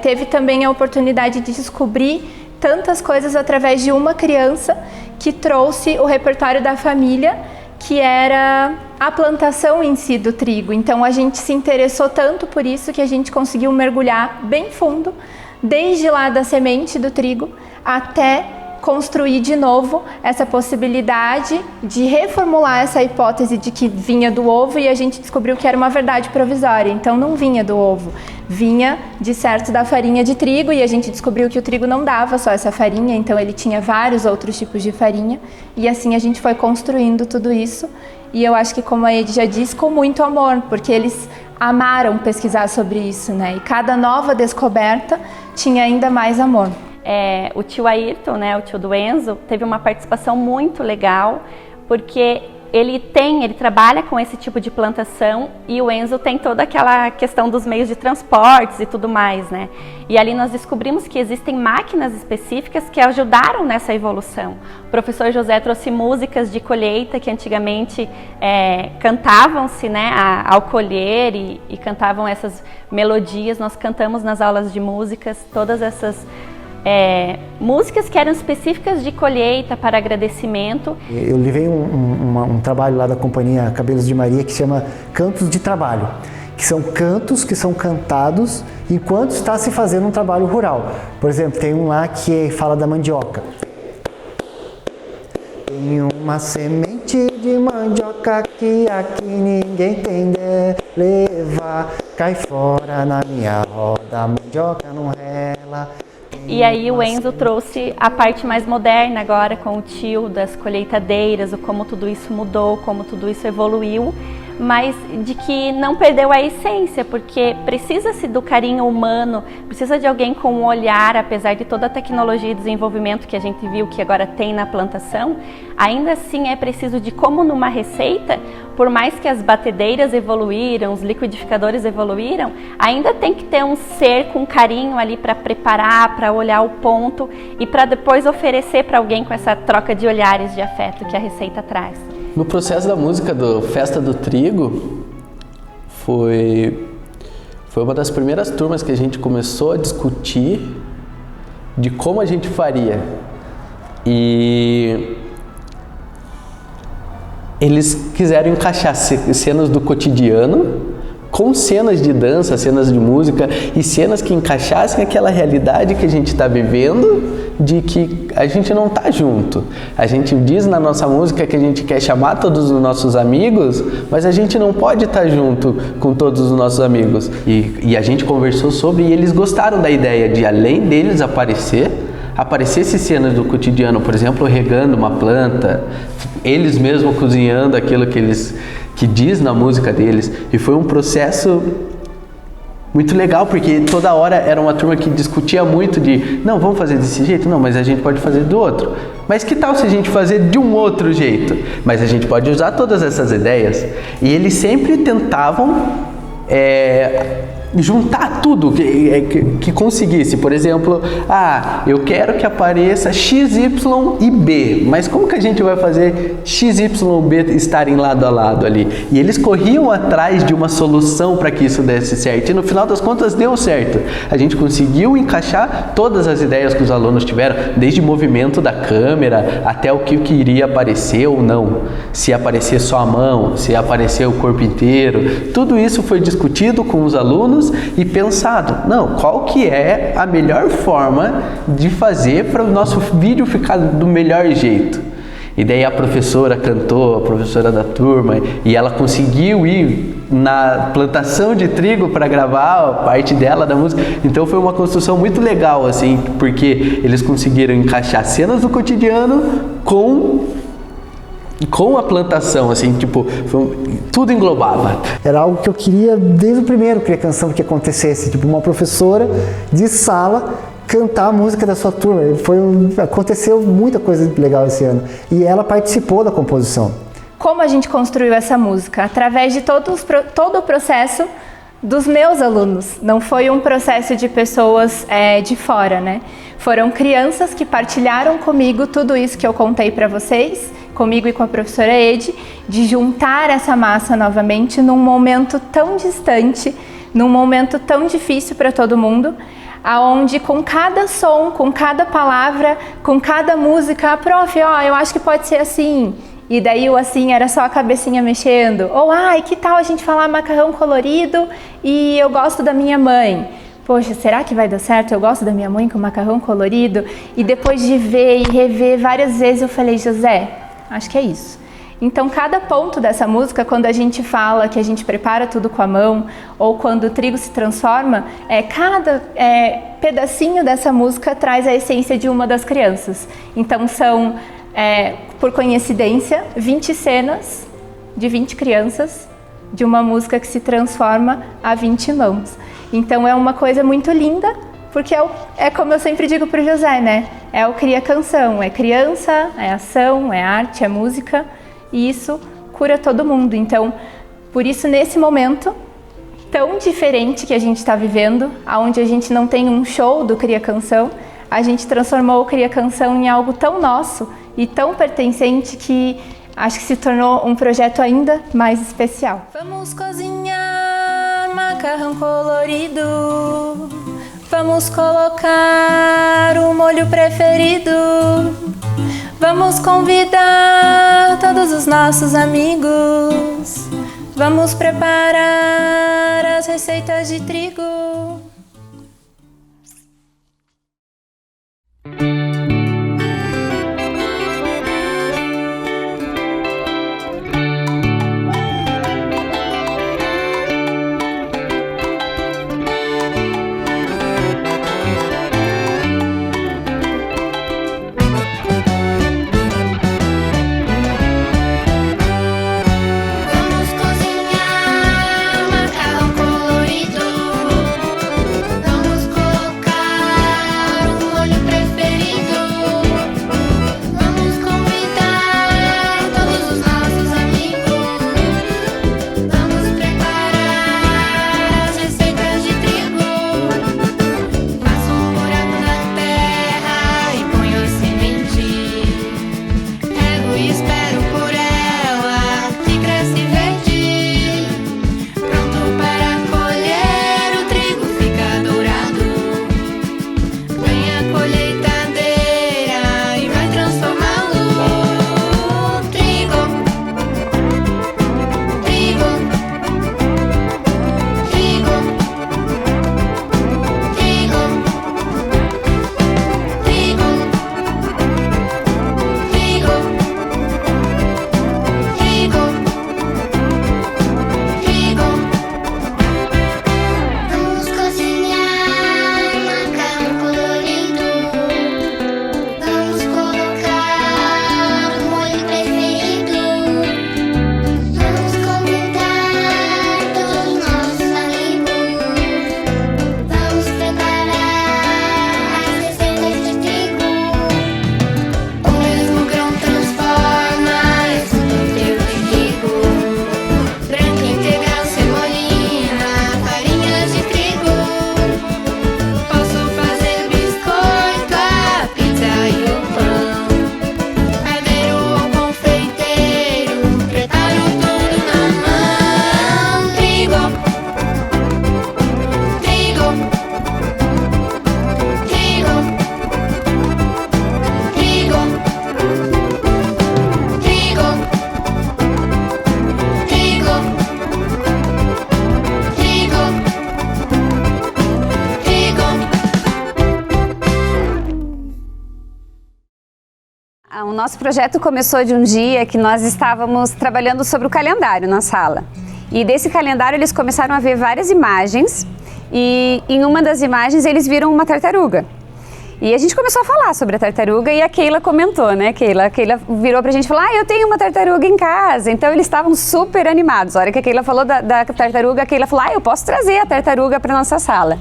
teve também a oportunidade de descobrir tantas coisas através de uma criança que trouxe o repertório da família, que era a plantação em si do trigo. Então a gente se interessou tanto por isso que a gente conseguiu mergulhar bem fundo, desde lá da semente do trigo até construir de novo essa possibilidade de reformular essa hipótese de que vinha do ovo, e a gente descobriu que era uma verdade provisória. Então não vinha do ovo, vinha de certo da farinha de trigo, e a gente descobriu que o trigo não dava só essa farinha, então ele tinha vários outros tipos de farinha, e assim a gente foi construindo tudo isso. E eu acho que, como a Ed já disse, com muito amor, porque eles amaram pesquisar sobre isso, né? E cada nova descoberta tinha ainda mais amor. O tio Ayrton, né, o tio do Enzo, teve uma participação muito legal, porque ele trabalha com esse tipo de plantação, e o Enzo tem toda aquela questão dos meios de transportes e tudo mais, né? E ali nós descobrimos que existem máquinas específicas que ajudaram nessa evolução. O professor José trouxe músicas de colheita que antigamente cantavam-se, né, ao colher, e cantavam essas melodias. Nós cantamos nas aulas de músicas todas essas músicas que eram específicas de colheita para agradecimento. Eu levei um trabalho lá da companhia Cabelos de Maria que chama Cantos de Trabalho, que são cantos que são cantados enquanto está se fazendo um trabalho rural. Por exemplo, tem um lá que fala da mandioca. Tem uma semente de mandioca que aqui ninguém tem de levar, cai fora na minha roda, a mandioca não rela. E aí o Enzo trouxe a parte mais moderna agora, com o tio das colheitadeiras, o como tudo isso mudou, como tudo isso evoluiu, mas de que não perdeu a essência, porque precisa-se do carinho humano, precisa de alguém com um olhar, apesar de toda a tecnologia e desenvolvimento que a gente viu que agora tem na plantação, ainda assim é preciso de como numa receita, por mais que as batedeiras evoluíram, os liquidificadores evoluíram, ainda tem que ter um ser com carinho ali para preparar, para olhar o ponto e para depois oferecer para alguém com essa troca de olhares de afeto que a receita traz. No processo da música do Festa do Trigo, foi uma das primeiras turmas que a gente começou a discutir de como a gente faria. E eles quiseram encaixar cenas do cotidiano com cenas de dança, cenas de música e cenas que encaixassem aquela realidade que a gente está vivendo, de que a gente não está junto. A gente diz na nossa música que a gente quer chamar todos os nossos amigos, mas a gente não pode estar junto com todos os nossos amigos. E a gente conversou sobre, e eles gostaram da ideia de, além deles aparecesse cenas do cotidiano, por exemplo, regando uma planta, eles mesmos cozinhando aquilo que que diz na música deles. E foi um processo muito legal, porque toda hora era uma turma que discutia muito de não, vamos fazer desse jeito? Não, mas a gente pode fazer do outro. Mas que tal se a gente fazer de um outro jeito? Mas a gente pode usar todas essas ideias. E eles sempre tentavam juntar tudo que conseguisse. Por exemplo, eu quero que apareça X, Y e B, mas como que a gente vai fazer X, Y e B estarem lado a lado ali? E eles corriam atrás de uma solução para que isso desse certo, e no final das contas deu certo. A gente conseguiu encaixar todas as ideias que os alunos tiveram, desde o movimento da câmera até o que iria aparecer ou não, se aparecer só a mão, se aparecer o corpo inteiro. Tudo isso foi discutido com os alunos e pensado, qual que é a melhor forma de fazer para o nosso vídeo ficar do melhor jeito. E daí a professora cantou, a professora da turma, e ela conseguiu ir na plantação de trigo para gravar a parte dela da música. Então foi uma construção muito legal, assim, porque eles conseguiram encaixar cenas do cotidiano com a plantação, assim, tipo, tudo englobava. Era algo que eu queria desde o primeiro Cria Canção que acontecesse, tipo, uma professora de sala cantar a música da sua turma. Aconteceu muita coisa legal esse ano. E ela participou da composição. Como a gente construiu essa música? Através de todo o processo dos meus alunos. Não foi um processo de pessoas de fora, né? Foram crianças que partilharam comigo tudo isso que eu contei para vocês, comigo e com a professora Ede, de juntar essa massa novamente num momento tão distante, num momento tão difícil para todo mundo, aonde com cada som, com cada palavra, com cada música, prof, eu acho que pode ser assim. E daí o assim era só a cabecinha mexendo. Ou, que tal a gente falar macarrão colorido e eu gosto da minha mãe? Poxa, será que vai dar certo? Eu gosto da minha mãe com macarrão colorido. E depois de ver e rever várias vezes eu falei, José, acho que é isso. Então cada ponto dessa música, quando a gente fala que a gente prepara tudo com a mão, ou quando o trigo se transforma, cada pedacinho dessa música traz a essência de uma das crianças. Então são, por coincidência, 20 cenas de 20 crianças de uma música que se transforma a 20 mãos. Então é uma coisa muito linda, porque é como eu sempre digo para o José, né? É o Cria Canção, é criança, é ação, é arte, é música, e isso cura todo mundo. Então, por isso nesse momento tão diferente que a gente está vivendo, onde a gente não tem um show do Cria Canção, a gente transformou o Cria Canção em algo tão nosso e tão pertencente que acho que se tornou um projeto ainda mais especial. Vamos cozinhar macarrão colorido, vamos colocar o molho preferido, vamos convidar todos os nossos amigos, vamos preparar as receitas de trigo. o nosso projeto começou de um dia que nós estávamos trabalhando sobre o calendário na sala. E desse calendário eles começaram a ver várias imagens e em uma das imagens eles viram uma tartaruga. E a gente começou a falar sobre a tartaruga e a Keila comentou, né? A Keila virou pra gente e falou, eu tenho uma tartaruga em casa. Então eles estavam super animados. A hora que a Keila falou da tartaruga, a Keila falou, eu posso trazer a tartaruga pra nossa sala.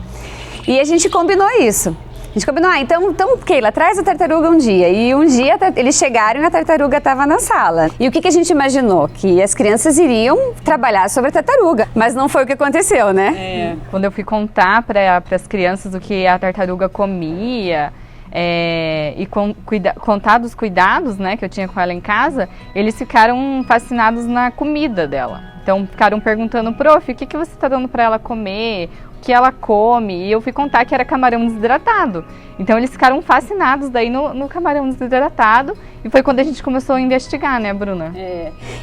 E a gente combinou isso. A gente combinou, então Keila, traz a tartaruga um dia. E um dia eles chegaram e a tartaruga estava na sala. E o que a gente imaginou? Que as crianças iriam trabalhar sobre a tartaruga. Mas não foi o que aconteceu, né? Quando eu fui contar para as crianças o que a tartaruga comia e contar dos cuidados, né, que eu tinha com ela em casa, eles ficaram fascinados na comida dela. Então ficaram perguntando, prof, o que você está dando para ela comer? Que ela come, e eu fui contar que era camarão desidratado. Então eles ficaram fascinados daí no camarão desidratado, e foi quando a gente começou a investigar, né, Bruna?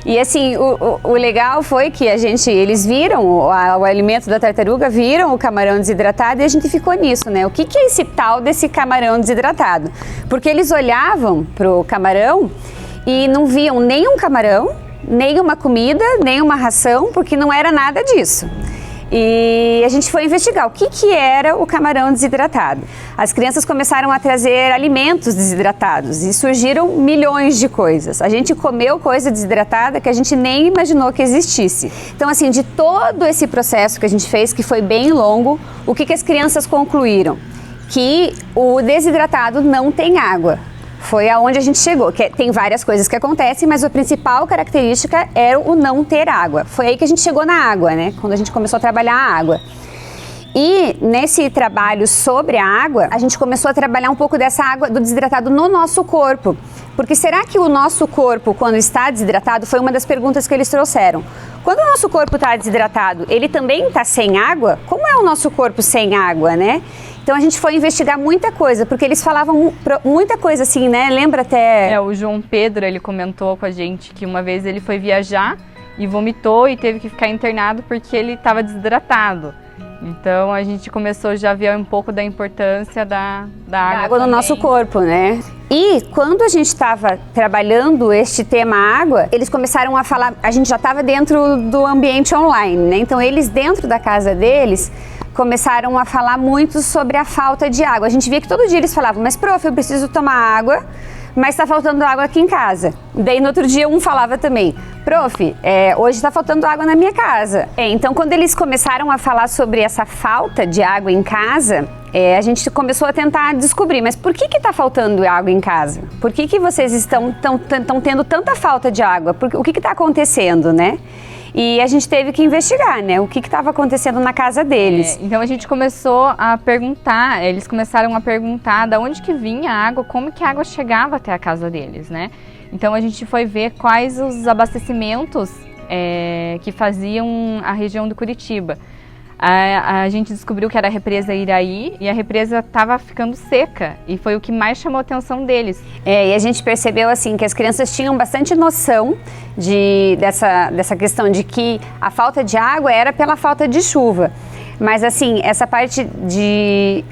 E assim, o legal foi que eles viram o alimento da tartaruga, viram o camarão desidratado, e a gente ficou nisso, né? O que é esse tal desse camarão desidratado? Porque eles olhavam pro camarão e não viam nem um camarão, nem uma comida, nem uma ração, porque não era nada disso. E a gente foi investigar o que era o camarão desidratado. As crianças começaram a trazer alimentos desidratados e surgiram milhões de coisas. A gente comeu coisa desidratada que a gente nem imaginou que existisse. Então, assim, de todo esse processo que a gente fez, que foi bem longo, o que as crianças concluíram? Que o desidratado não tem água. Foi aonde a gente chegou, que tem várias coisas que acontecem, mas a principal característica era o não ter água. Foi aí que a gente chegou na água, né? Quando a gente começou a trabalhar a água. E nesse trabalho sobre a água, a gente começou a trabalhar um pouco dessa água do desidratado no nosso corpo. Porque será que o nosso corpo, quando está desidratado, foi uma das perguntas que eles trouxeram. Quando o nosso corpo está desidratado, ele também está sem água? Como é o nosso corpo sem água, né? Então a gente foi investigar muita coisa, porque eles falavam muita coisa assim, né? Lembra até... O João Pedro, ele comentou com a gente que uma vez ele foi viajar e vomitou e teve que ficar internado porque ele estava desidratado. Então a gente começou já a ver um pouco da importância da água no nosso corpo, né? E quando a gente estava trabalhando este tema água, eles começaram a falar, a gente já estava dentro do ambiente online, né? Então eles dentro da casa deles começaram a falar muito sobre a falta de água. A gente via que todo dia eles falavam, mas prof, eu preciso tomar água, mas está faltando água aqui em casa. Daí no outro dia um falava também, prof, hoje está faltando água na minha casa. Então quando eles começaram a falar sobre essa falta de água em casa, a gente começou a tentar descobrir, mas por que está faltando água em casa? Por que vocês estão tendo tanta falta de água? O que está acontecendo, né? E a gente teve que investigar, né? O que estava acontecendo na casa deles. Então a gente começou a perguntar, eles começaram a perguntar de onde que vinha a água, como que a água chegava até a casa deles, né? Então a gente foi ver quais os abastecimentos que faziam a região do Curitiba. A gente descobriu que era a represa Iraí e a represa estava ficando seca e foi o que mais chamou a atenção deles. E a gente percebeu assim que as crianças tinham bastante noção dessa questão de que a falta de água era pela falta de chuva. Mas assim, essa parte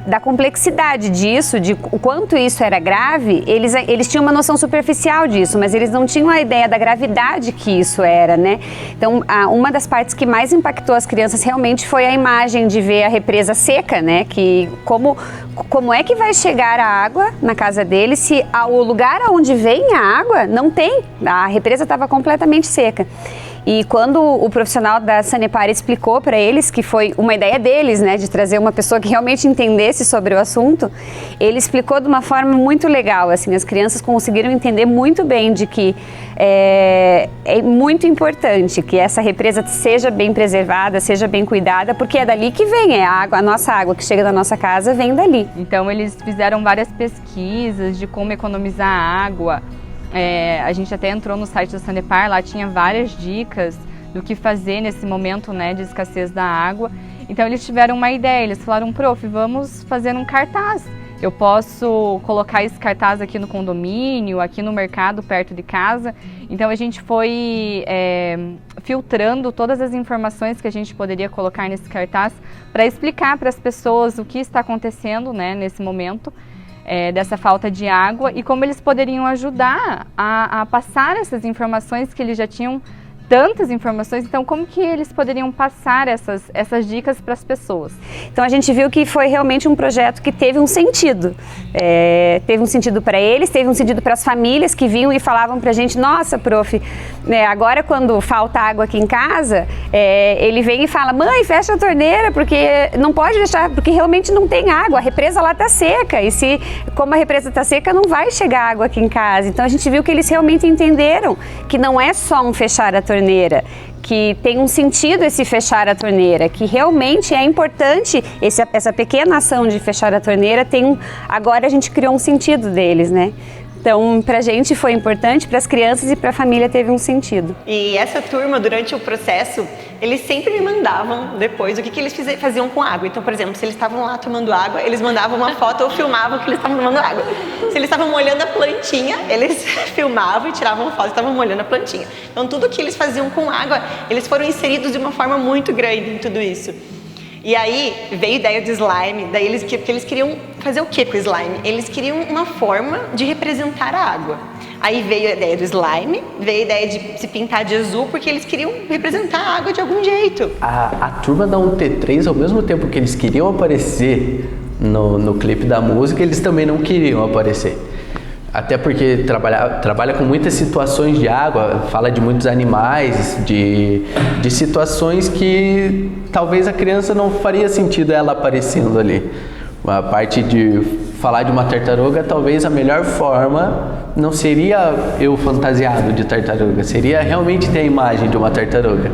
da complexidade disso, de o quanto isso era grave, eles tinham uma noção superficial disso, mas eles não tinham a ideia da gravidade que isso era, né? Então, uma das partes que mais impactou as crianças realmente foi a imagem de ver a represa seca, né? Que como é que vai chegar a água na casa deles se o lugar onde vem a água não tem? A represa estava completamente seca. E quando o profissional da Sanepar explicou para eles, que foi uma ideia deles, né, de trazer uma pessoa que realmente entendesse sobre o assunto, ele explicou de uma forma muito legal, assim, as crianças conseguiram entender muito bem de que é muito importante que essa represa seja bem preservada, seja bem cuidada, porque é dali que vem, a nossa água que chega da nossa casa vem dali. Então eles fizeram várias pesquisas de como economizar água. A gente até entrou no site da Sanepar, lá tinha várias dicas do que fazer nesse momento, né, de escassez da água. Então eles tiveram uma ideia, eles falaram, prof, vamos fazer um cartaz. Eu posso colocar esse cartaz aqui no condomínio, aqui no mercado, perto de casa. Então a gente foi filtrando todas as informações que a gente poderia colocar nesse cartaz para explicar para as pessoas o que está acontecendo, né, nesse momento. dessa falta de água e como eles poderiam ajudar a passar essas informações que eles já tinham tantas informações, então como que eles poderiam passar essas dicas para as pessoas? Então a gente viu que foi realmente um projeto que teve um sentido. Teve um sentido para eles, teve um sentido para as famílias que vinham e falavam para a gente, nossa, prof, agora quando falta água aqui em casa, ele vem e fala, mãe, fecha a torneira, porque não pode deixar, porque realmente não tem água, a represa lá está seca, e como a represa está seca, não vai chegar água aqui em casa. Então a gente viu que eles realmente entenderam que não é só um fechar a torneira, que tem um sentido esse fechar a torneira, que realmente é importante essa pequena ação de fechar a torneira agora a gente criou um sentido deles, né? Então, pra gente foi importante, para as crianças e para a família teve um sentido. E essa turma, durante o processo, eles sempre me mandavam depois o que eles faziam com água. Então, por exemplo, se eles estavam lá tomando água, eles mandavam uma foto ou filmavam que eles estavam tomando água. Se eles estavam molhando a plantinha, eles filmavam e tiravam foto, estavam molhando a plantinha. Então, tudo que eles faziam com água, eles foram inseridos de uma forma muito grande em tudo isso. E aí veio a ideia do slime, daí porque eles queriam fazer o que com o slime? Eles queriam uma forma de representar a água. Aí veio a ideia do slime, veio a ideia de se pintar de azul, porque eles queriam representar a água de algum jeito. A turma da UT3, ao mesmo tempo que eles queriam aparecer no clipe da música, eles também não queriam aparecer. Até porque trabalha com muitas situações de água, fala de muitos animais, de situações que talvez a criança não faria sentido ela aparecendo ali. A parte de falar de uma tartaruga, talvez a melhor forma não seria eu fantasiado de tartaruga, seria realmente ter a imagem de uma tartaruga.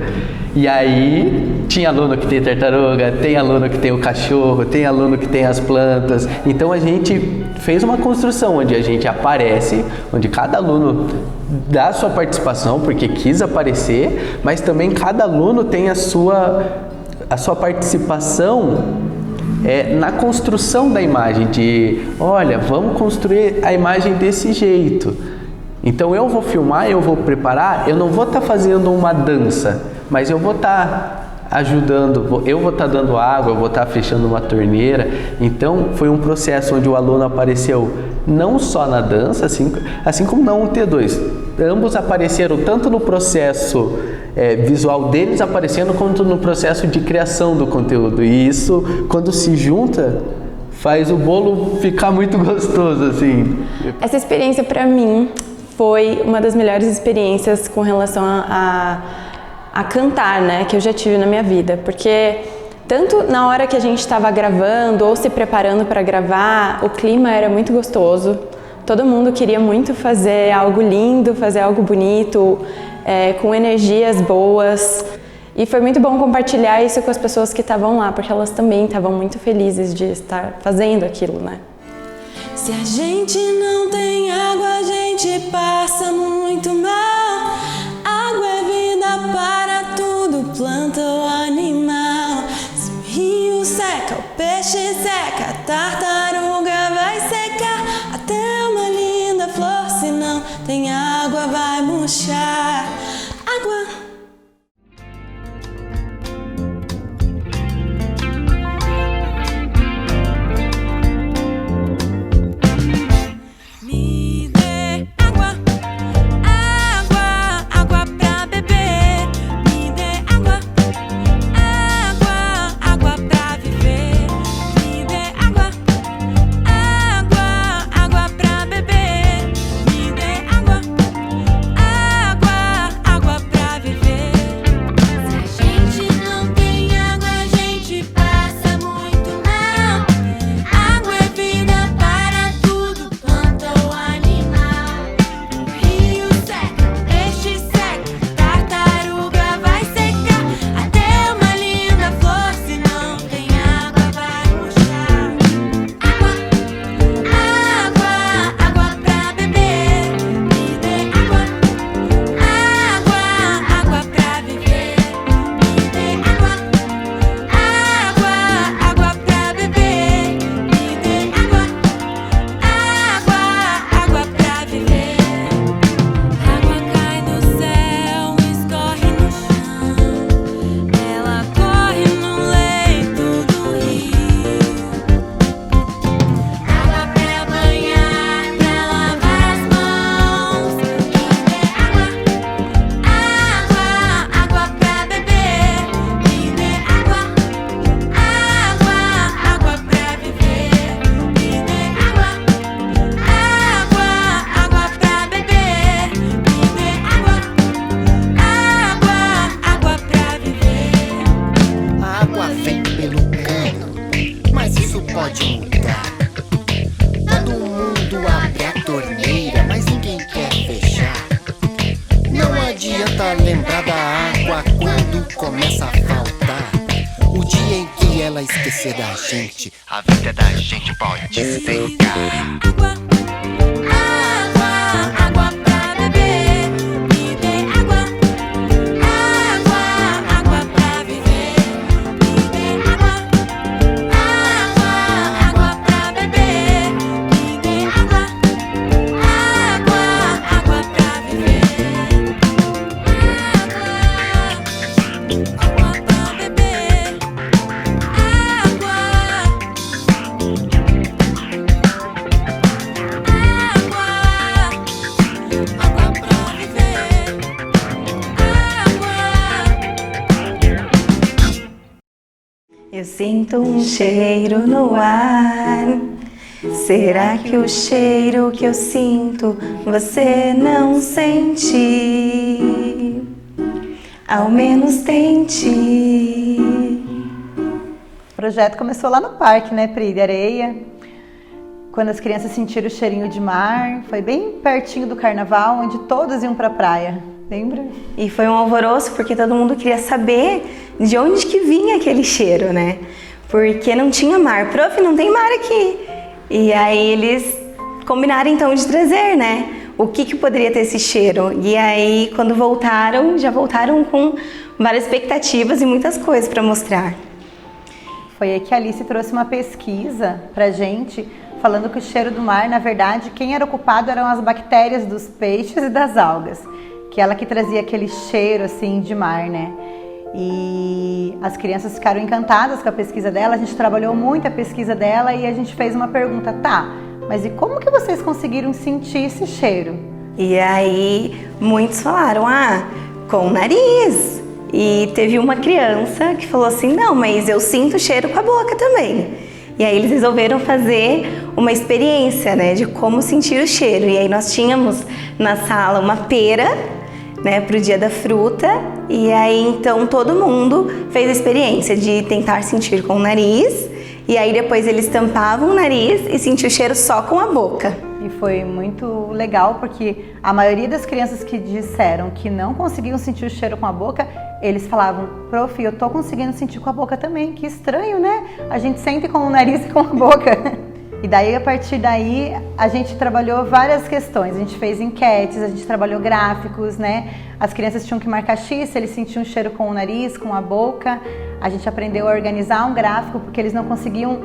E aí tinha aluno que tem tartaruga, tem aluno que tem o cachorro, tem aluno que tem as plantas. Então a gente fez uma construção onde a gente aparece, onde cada aluno dá a sua participação porque quis aparecer, mas também cada aluno tem a sua participação na construção da imagem, de olha, vamos construir a imagem desse jeito. Então eu vou filmar, eu vou preparar, eu não vou estar fazendo uma dança, mas eu vou estar ajudando, eu vou estar dando água, eu vou estar fechando uma torneira. Então foi um processo onde o aluno apareceu não só na dança, assim como na UT2. Ambos apareceram tanto no processo visual deles aparecendo, quanto no processo de criação do conteúdo. E isso, quando se junta, faz o bolo ficar muito gostoso, assim. Essa experiência, para mim, foi uma das melhores experiências com relação a cantar, né, que eu já tive na minha vida. Porque tanto na hora que a gente estava gravando ou se preparando para gravar, o clima era muito gostoso. Todo mundo queria muito fazer algo lindo, fazer algo bonito, com energias boas. E foi muito bom compartilhar isso com as pessoas que estavam lá, porque elas também estavam muito felizes de estar fazendo aquilo, né? Se a gente não tem água, a gente passa muito mal. Água é vida para tudo, planta ou animal. Se o rio seca, o peixe seca, a tartaruga vai secar. Até uma linda flor, se não tem água, vai murchar. Água. da água quando começa a faltar. O dia em que ela esquecer da gente, a vida da gente pode secar. Eu sinto um cheiro no ar. Será que o cheiro que eu sinto você não sente? Ao menos tente. O projeto começou lá no parque, né, Pri, de areia. Quando as crianças sentiram o cheirinho de mar. Foi bem pertinho do carnaval, onde todos iam pra praia. Lembra? E foi um alvoroço porque todo mundo queria saber de onde que vinha aquele cheiro, né? Porque não tinha mar. Prof, não tem mar aqui. E aí eles combinaram então de trazer, né? O que poderia ter esse cheiro. E aí quando voltaram, já voltaram com várias expectativas e muitas coisas para mostrar. Foi aí que a Alice trouxe uma pesquisa pra gente, falando que o cheiro do mar, na verdade, quem era o culpado eram as bactérias dos peixes e das algas. Que ela que trazia aquele cheiro assim de mar, né? E as crianças ficaram encantadas com a pesquisa dela, a gente trabalhou muito a pesquisa dela e a gente fez uma pergunta, tá, mas e como que vocês conseguiram sentir esse cheiro? E aí muitos falaram, com o nariz. E teve uma criança que falou assim, não, mas eu sinto cheiro com a boca também. E aí eles resolveram fazer uma experiência, né, de como sentir o cheiro. E aí nós tínhamos na sala uma pera, né, pro dia da fruta, e aí então todo mundo fez a experiência de tentar sentir com o nariz, e aí depois eles tampavam o nariz e sentiam o cheiro só com a boca. E foi muito legal porque a maioria das crianças que disseram que não conseguiam sentir o cheiro com a boca, eles falavam, prof, eu tô conseguindo sentir com a boca também, que estranho, né? A gente sente com o nariz e com a boca. E daí, a partir daí, a gente trabalhou várias questões. A gente fez enquetes, a gente trabalhou gráficos, né? As crianças tinham que marcar X se eles sentiam cheiro com o nariz, com a boca. A gente aprendeu a organizar um gráfico, porque eles não conseguiam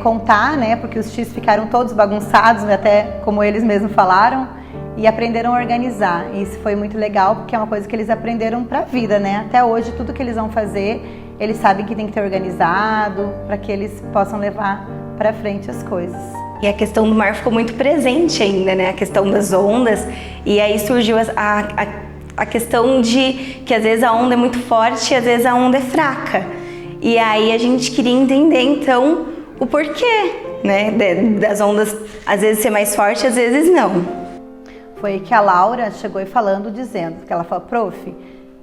contar, né? Porque os X ficaram todos bagunçados, até como eles mesmos falaram. E aprenderam a organizar. E isso foi muito legal, porque é uma coisa que eles aprenderam pra vida, né? Até hoje, tudo que eles vão fazer, eles sabem que tem que ter organizado, para que eles possam levar para frente as coisas. E a questão do mar ficou muito presente ainda, né? A questão das ondas. E aí surgiu a questão de que às vezes a onda é muito forte e às vezes a onda é fraca. E aí a gente queria entender então o porquê, né? Das ondas às vezes ser mais forte, às vezes não. Foi que a Laura chegou e dizendo que ela falou, prof,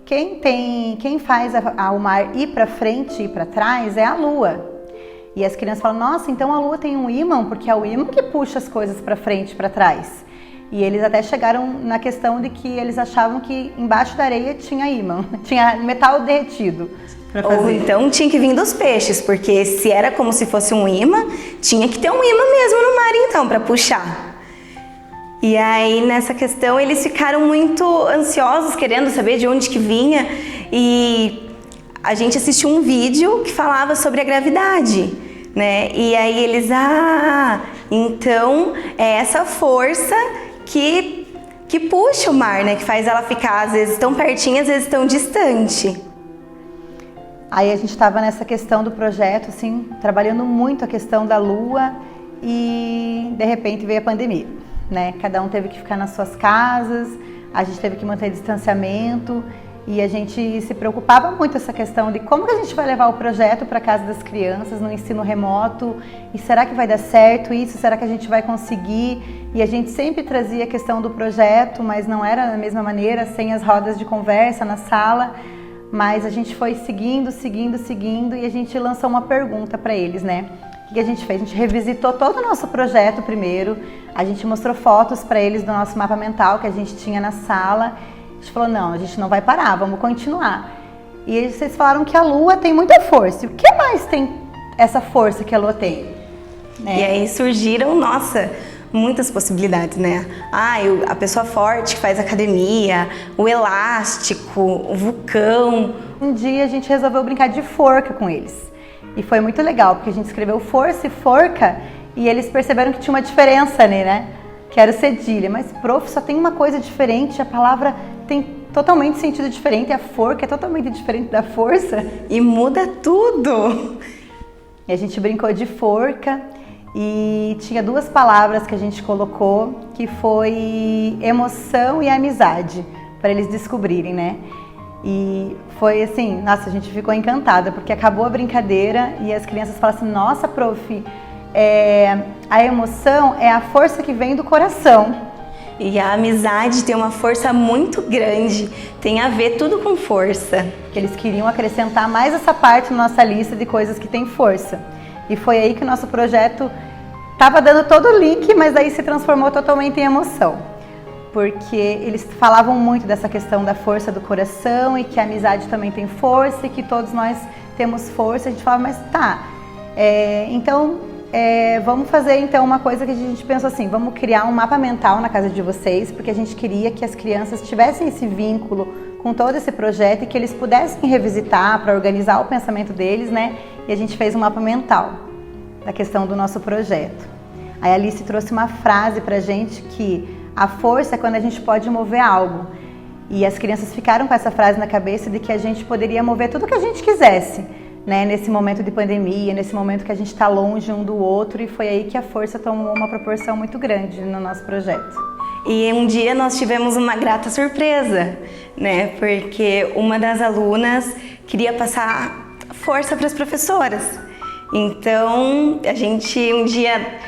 quem faz o mar ir para frente e ir para trás é a lua. E as crianças falam, nossa, então a lua tem um ímã, porque é o ímã que puxa as coisas para frente e para trás. E eles até chegaram na questão de que eles achavam que embaixo da areia tinha ímã, tinha metal derretido. Ou então tinha que vir dos peixes, porque se era como se fosse um ímã, tinha que ter um ímã mesmo no mar então, para puxar. E aí nessa questão eles ficaram muito ansiosos, querendo saber de onde que vinha, e a gente assistiu um vídeo que falava sobre a gravidade, né? E aí eles, então é essa força que puxa o mar, né? Que faz ela ficar às vezes tão pertinho, às vezes tão distante. Aí a gente estava nessa questão do projeto, assim, trabalhando muito a questão da lua e de repente veio a pandemia, né? Cada um teve que ficar nas suas casas, a gente teve que manter distanciamento. E a gente se preocupava muito essa questão de como que a gente vai levar o projeto para a casa das crianças no ensino remoto, e será que vai dar certo isso? Será que a gente vai conseguir? E a gente sempre trazia a questão do projeto, mas não era da mesma maneira, sem as rodas de conversa na sala, mas a gente foi seguindo e a gente lançou uma pergunta para eles, né? O que a gente fez? A gente revisitou todo o nosso projeto primeiro, a gente mostrou fotos para eles do nosso mapa mental que a gente tinha na sala. A gente falou, não, a gente não vai parar, vamos continuar. E vocês falaram que a Lua tem muita força. E o que mais tem essa força que a Lua tem? E aí surgiram, nossa, muitas possibilidades, né? A pessoa forte que faz academia, o elástico, o vulcão. Um dia a gente resolveu brincar de forca com eles. E foi muito legal, porque a gente escreveu força e forca e eles perceberam que tinha uma diferença ali, né? Que era o cedilha. Mas, prof, só tem uma coisa diferente, a palavra tem totalmente sentido diferente, a forca é totalmente diferente da força. E muda tudo! E a gente brincou de forca e tinha 2 palavras que a gente colocou, que foi emoção e amizade, para eles descobrirem, né? E foi assim, nossa, a gente ficou encantada, porque acabou a brincadeira e as crianças falaram assim, nossa, prof, a emoção é a força que vem do coração. E a amizade tem uma força muito grande, tem a ver tudo com força. Eles queriam acrescentar mais essa parte na nossa lista de coisas que tem força. E foi aí que o nosso projeto estava dando todo o link, mas aí se transformou totalmente em emoção. Porque eles falavam muito dessa questão da força do coração e que a amizade também tem força e que todos nós temos força. A gente falava, mas tá, então vamos fazer então uma coisa que a gente pensou assim, vamos criar um mapa mental na casa de vocês, porque a gente queria que as crianças tivessem esse vínculo com todo esse projeto e que eles pudessem revisitar para organizar o pensamento deles, né? E a gente fez um mapa mental da questão do nosso projeto. Aí a Alice trouxe uma frase pra gente que a força é quando a gente pode mover algo. E as crianças ficaram com essa frase na cabeça de que a gente poderia mover tudo que a gente quisesse, né, nesse momento de pandemia, nesse momento que a gente está longe um do outro, e foi aí que a força tomou uma proporção muito grande no nosso projeto. E um dia nós tivemos uma grata surpresa, né, porque uma das alunas queria passar força para as professoras. Então, a gente, um dia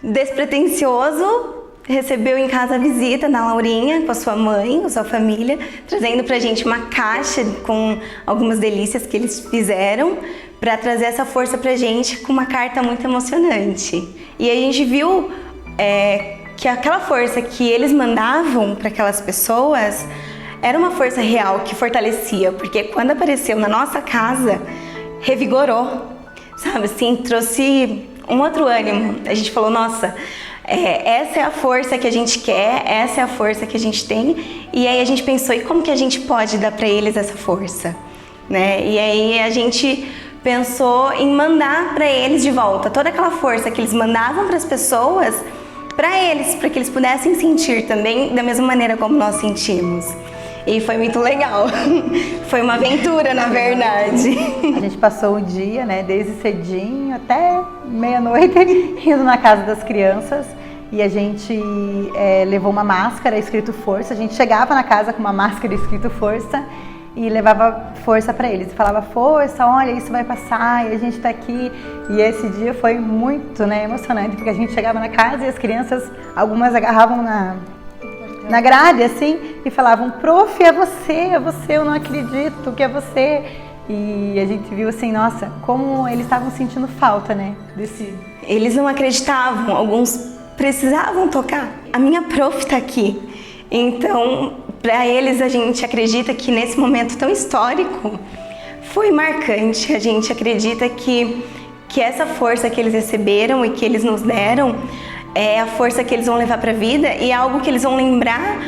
despretensioso, recebeu em casa a visita da Laurinha com a sua mãe, com a sua família, trazendo pra gente uma caixa com algumas delícias que eles fizeram para trazer essa força pra gente com uma carta muito emocionante. E a gente viu que aquela força que eles mandavam para aquelas pessoas era uma força real que fortalecia, porque quando apareceu na nossa casa, revigorou, sabe assim, trouxe um outro ânimo. A gente falou, nossa, essa é a força que a gente quer, essa é a força que a gente tem. E aí a gente pensou, e como que a gente pode dar para eles essa força, né? E aí a gente pensou em mandar para eles de volta toda aquela força que eles mandavam para as pessoas, para que eles pudessem sentir também da mesma maneira como nós sentimos. E foi muito legal. Foi uma aventura, na verdade. A gente passou o dia, né, desde cedinho até meia-noite, indo na casa das crianças. E a gente levou uma máscara escrito força. A gente chegava na casa com uma máscara escrito força e levava força para eles. Falava, força, olha, isso vai passar e a gente tá aqui. E esse dia foi muito, né, emocionante, porque a gente chegava na casa e as crianças, algumas agarravam na grade, assim, e falavam, prof, é você, eu não acredito que é você. E a gente viu assim, nossa, como eles estavam sentindo falta, né, desse... Eles não acreditavam, alguns precisavam tocar. A minha prof tá aqui. Então, para eles, a gente acredita que nesse momento tão histórico, foi marcante. A gente acredita que essa força que eles receberam e que eles nos deram é a força que eles vão levar para a vida e é algo que eles vão lembrar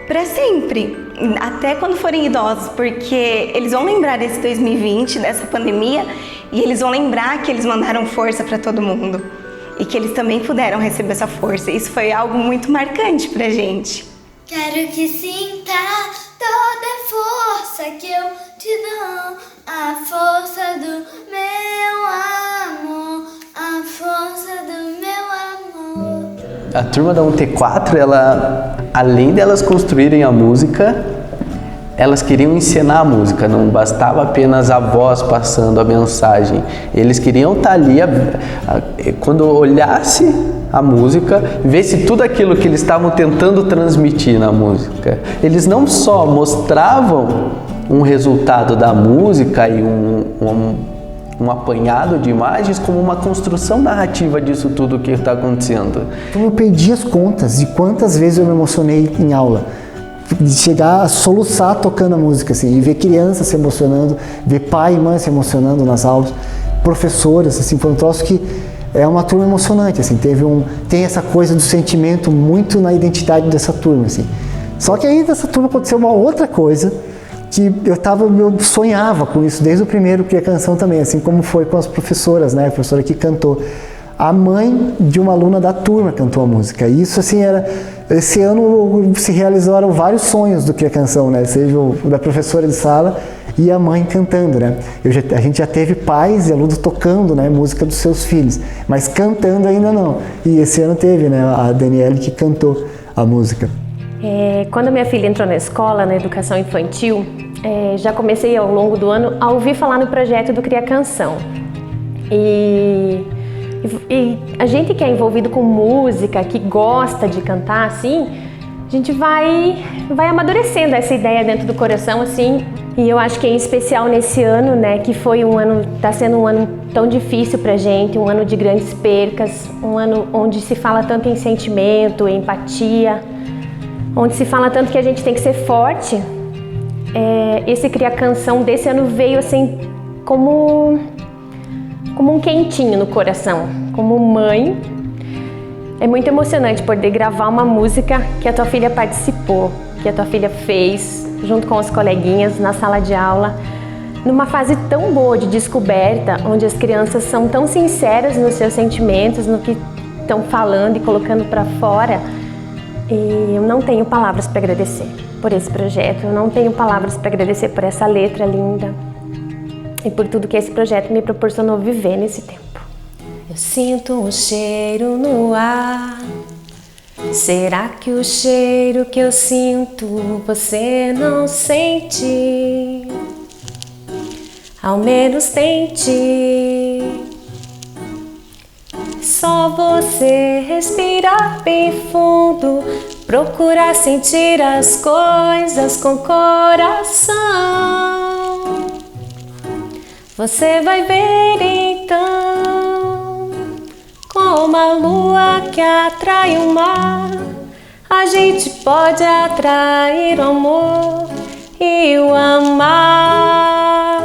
para sempre, até quando forem idosos, porque eles vão lembrar desse 2020, dessa pandemia, e eles vão lembrar que eles mandaram força para todo mundo e que eles também puderam receber essa força. Isso foi algo muito marcante pra gente. Quero que sinta toda a força que eu te dou, a força do meu amor, a força do meu amor. A turma da 1T4, ela, além delas construírem a música, elas queriam encenar a música, não bastava apenas a voz passando a mensagem. Eles queriam estar ali, quando olhasse a música, ver se tudo aquilo que eles estavam tentando transmitir na música. Eles não só mostravam um resultado da música e um apanhado de imagens, como uma construção narrativa disso tudo que está acontecendo. Então eu perdi as contas de quantas vezes eu me emocionei em aula. de chegar a soluçar tocando a música, assim, e ver crianças se emocionando, ver pai e mãe se emocionando nas aulas, professoras, assim, foi um troço que é uma turma emocionante, assim, tem essa coisa do sentimento muito na identidade dessa turma, assim. Só que aí dessa turma aconteceu uma outra coisa que eu sonhava com isso desde o primeiro Cria Canção também, assim como foi com as professoras, né, a professora que cantou. A mãe de uma aluna da turma cantou a música. E isso, assim, esse ano se realizaram vários sonhos do Cria Canção, né? Seja o da professora de sala e a mãe cantando, né? A gente já teve pais e alunos tocando, né, música dos seus filhos, mas cantando ainda não. E esse ano teve, né, a Daniele que cantou a música. Quando minha filha entrou na escola, na educação infantil, já comecei ao longo do ano a ouvir falar no projeto do Cria Canção. E a gente que é envolvido com música, que gosta de cantar, assim, a gente vai amadurecendo essa ideia dentro do coração, assim. E eu acho que em especial nesse ano, né, que foi tá sendo um ano tão difícil pra gente, um ano de grandes percas, um ano onde se fala tanto em sentimento, em empatia, onde se fala tanto que a gente tem que ser forte. Esse Cria Canção desse ano veio assim como um quentinho no coração, como mãe. É muito emocionante poder gravar uma música que a tua filha participou, que a tua filha fez junto com os coleguinhas na sala de aula, numa fase tão boa de descoberta, onde as crianças são tão sinceras nos seus sentimentos, no que estão falando e colocando para fora. E eu não tenho palavras para agradecer por esse projeto, eu não tenho palavras para agradecer por essa letra linda e por tudo que esse projeto me proporcionou viver nesse tempo. Eu sinto um cheiro no ar. Será que o cheiro que eu sinto você não sente? Ao menos tente. Só você respirar bem fundo, procurar sentir as coisas com coração. Você vai ver então, como a lua que atrai o mar, a gente pode atrair o amor e o amar.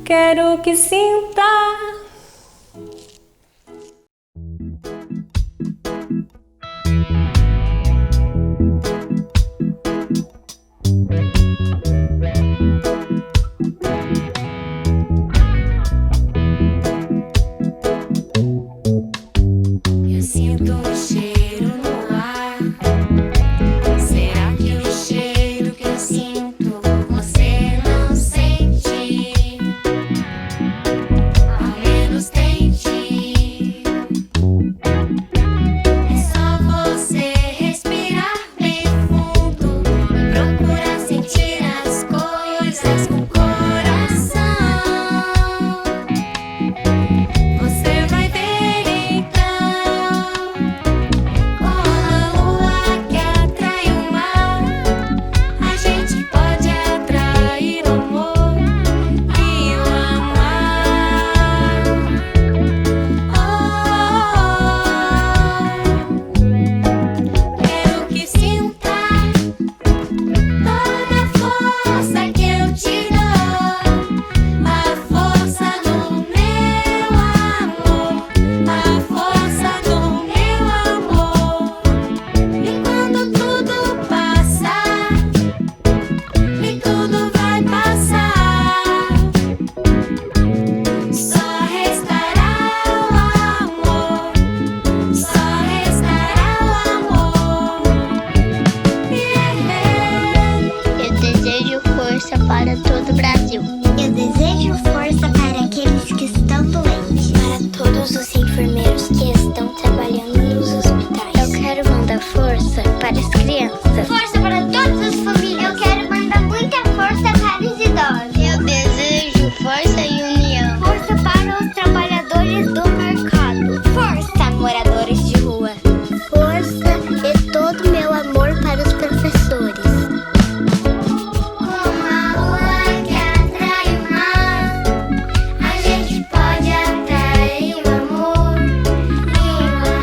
Quero que sinta. Eu sinto o cheiro no ar. Será que o cheiro que eu sinto você não sente? Ao menos tente. É só você respirar bem fundo, procurar sentir as coisas com coração. Você vai ver então, como a lua que atrai o mar, a gente pode atrair o amor e o amar. Quero que sinta toda a força que eu te dou, a força do meu amor, a força do meu amor. E quando tudo passar, e tudo vai passar, só restará o amor, só restará o amor. Eu desejo força para todo o Brasil. Eu desejo força para aqueles que estão doentes. Para todos os enfermeiros que estão trabalhando nos hospitais. Eu quero mandar força para as crianças. Força para todas as famílias. Eu quero mandar muita força para os idosos. Eu desejo força e união. Força para os trabalhadores do mercado. Força, moradores de rua. Força e todo meu amor para os professores. Como a lua que atrai o mar, a gente pode atrair o amor e o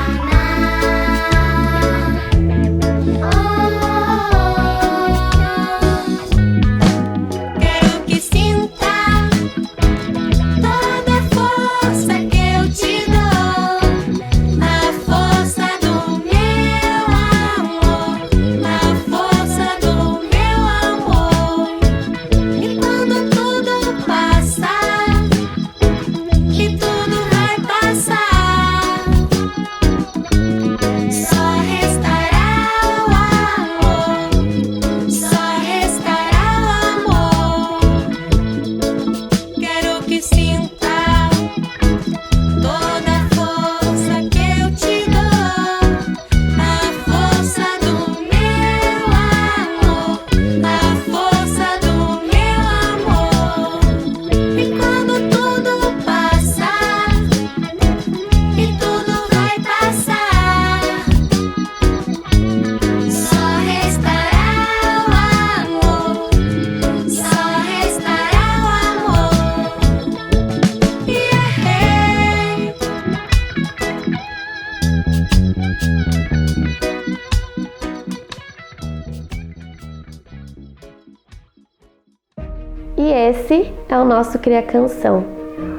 E esse é o nosso Cria Canção,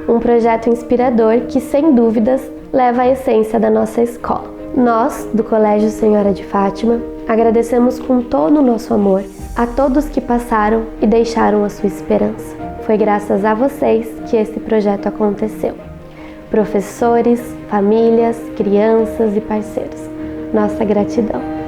um projeto inspirador que, sem dúvidas, leva a essência da nossa escola. Nós, do Colégio Senhora de Fátima, agradecemos com todo o nosso amor a todos que passaram e deixaram a sua esperança. Foi graças a vocês que esse projeto aconteceu. Professores, famílias, crianças e parceiros, nossa gratidão.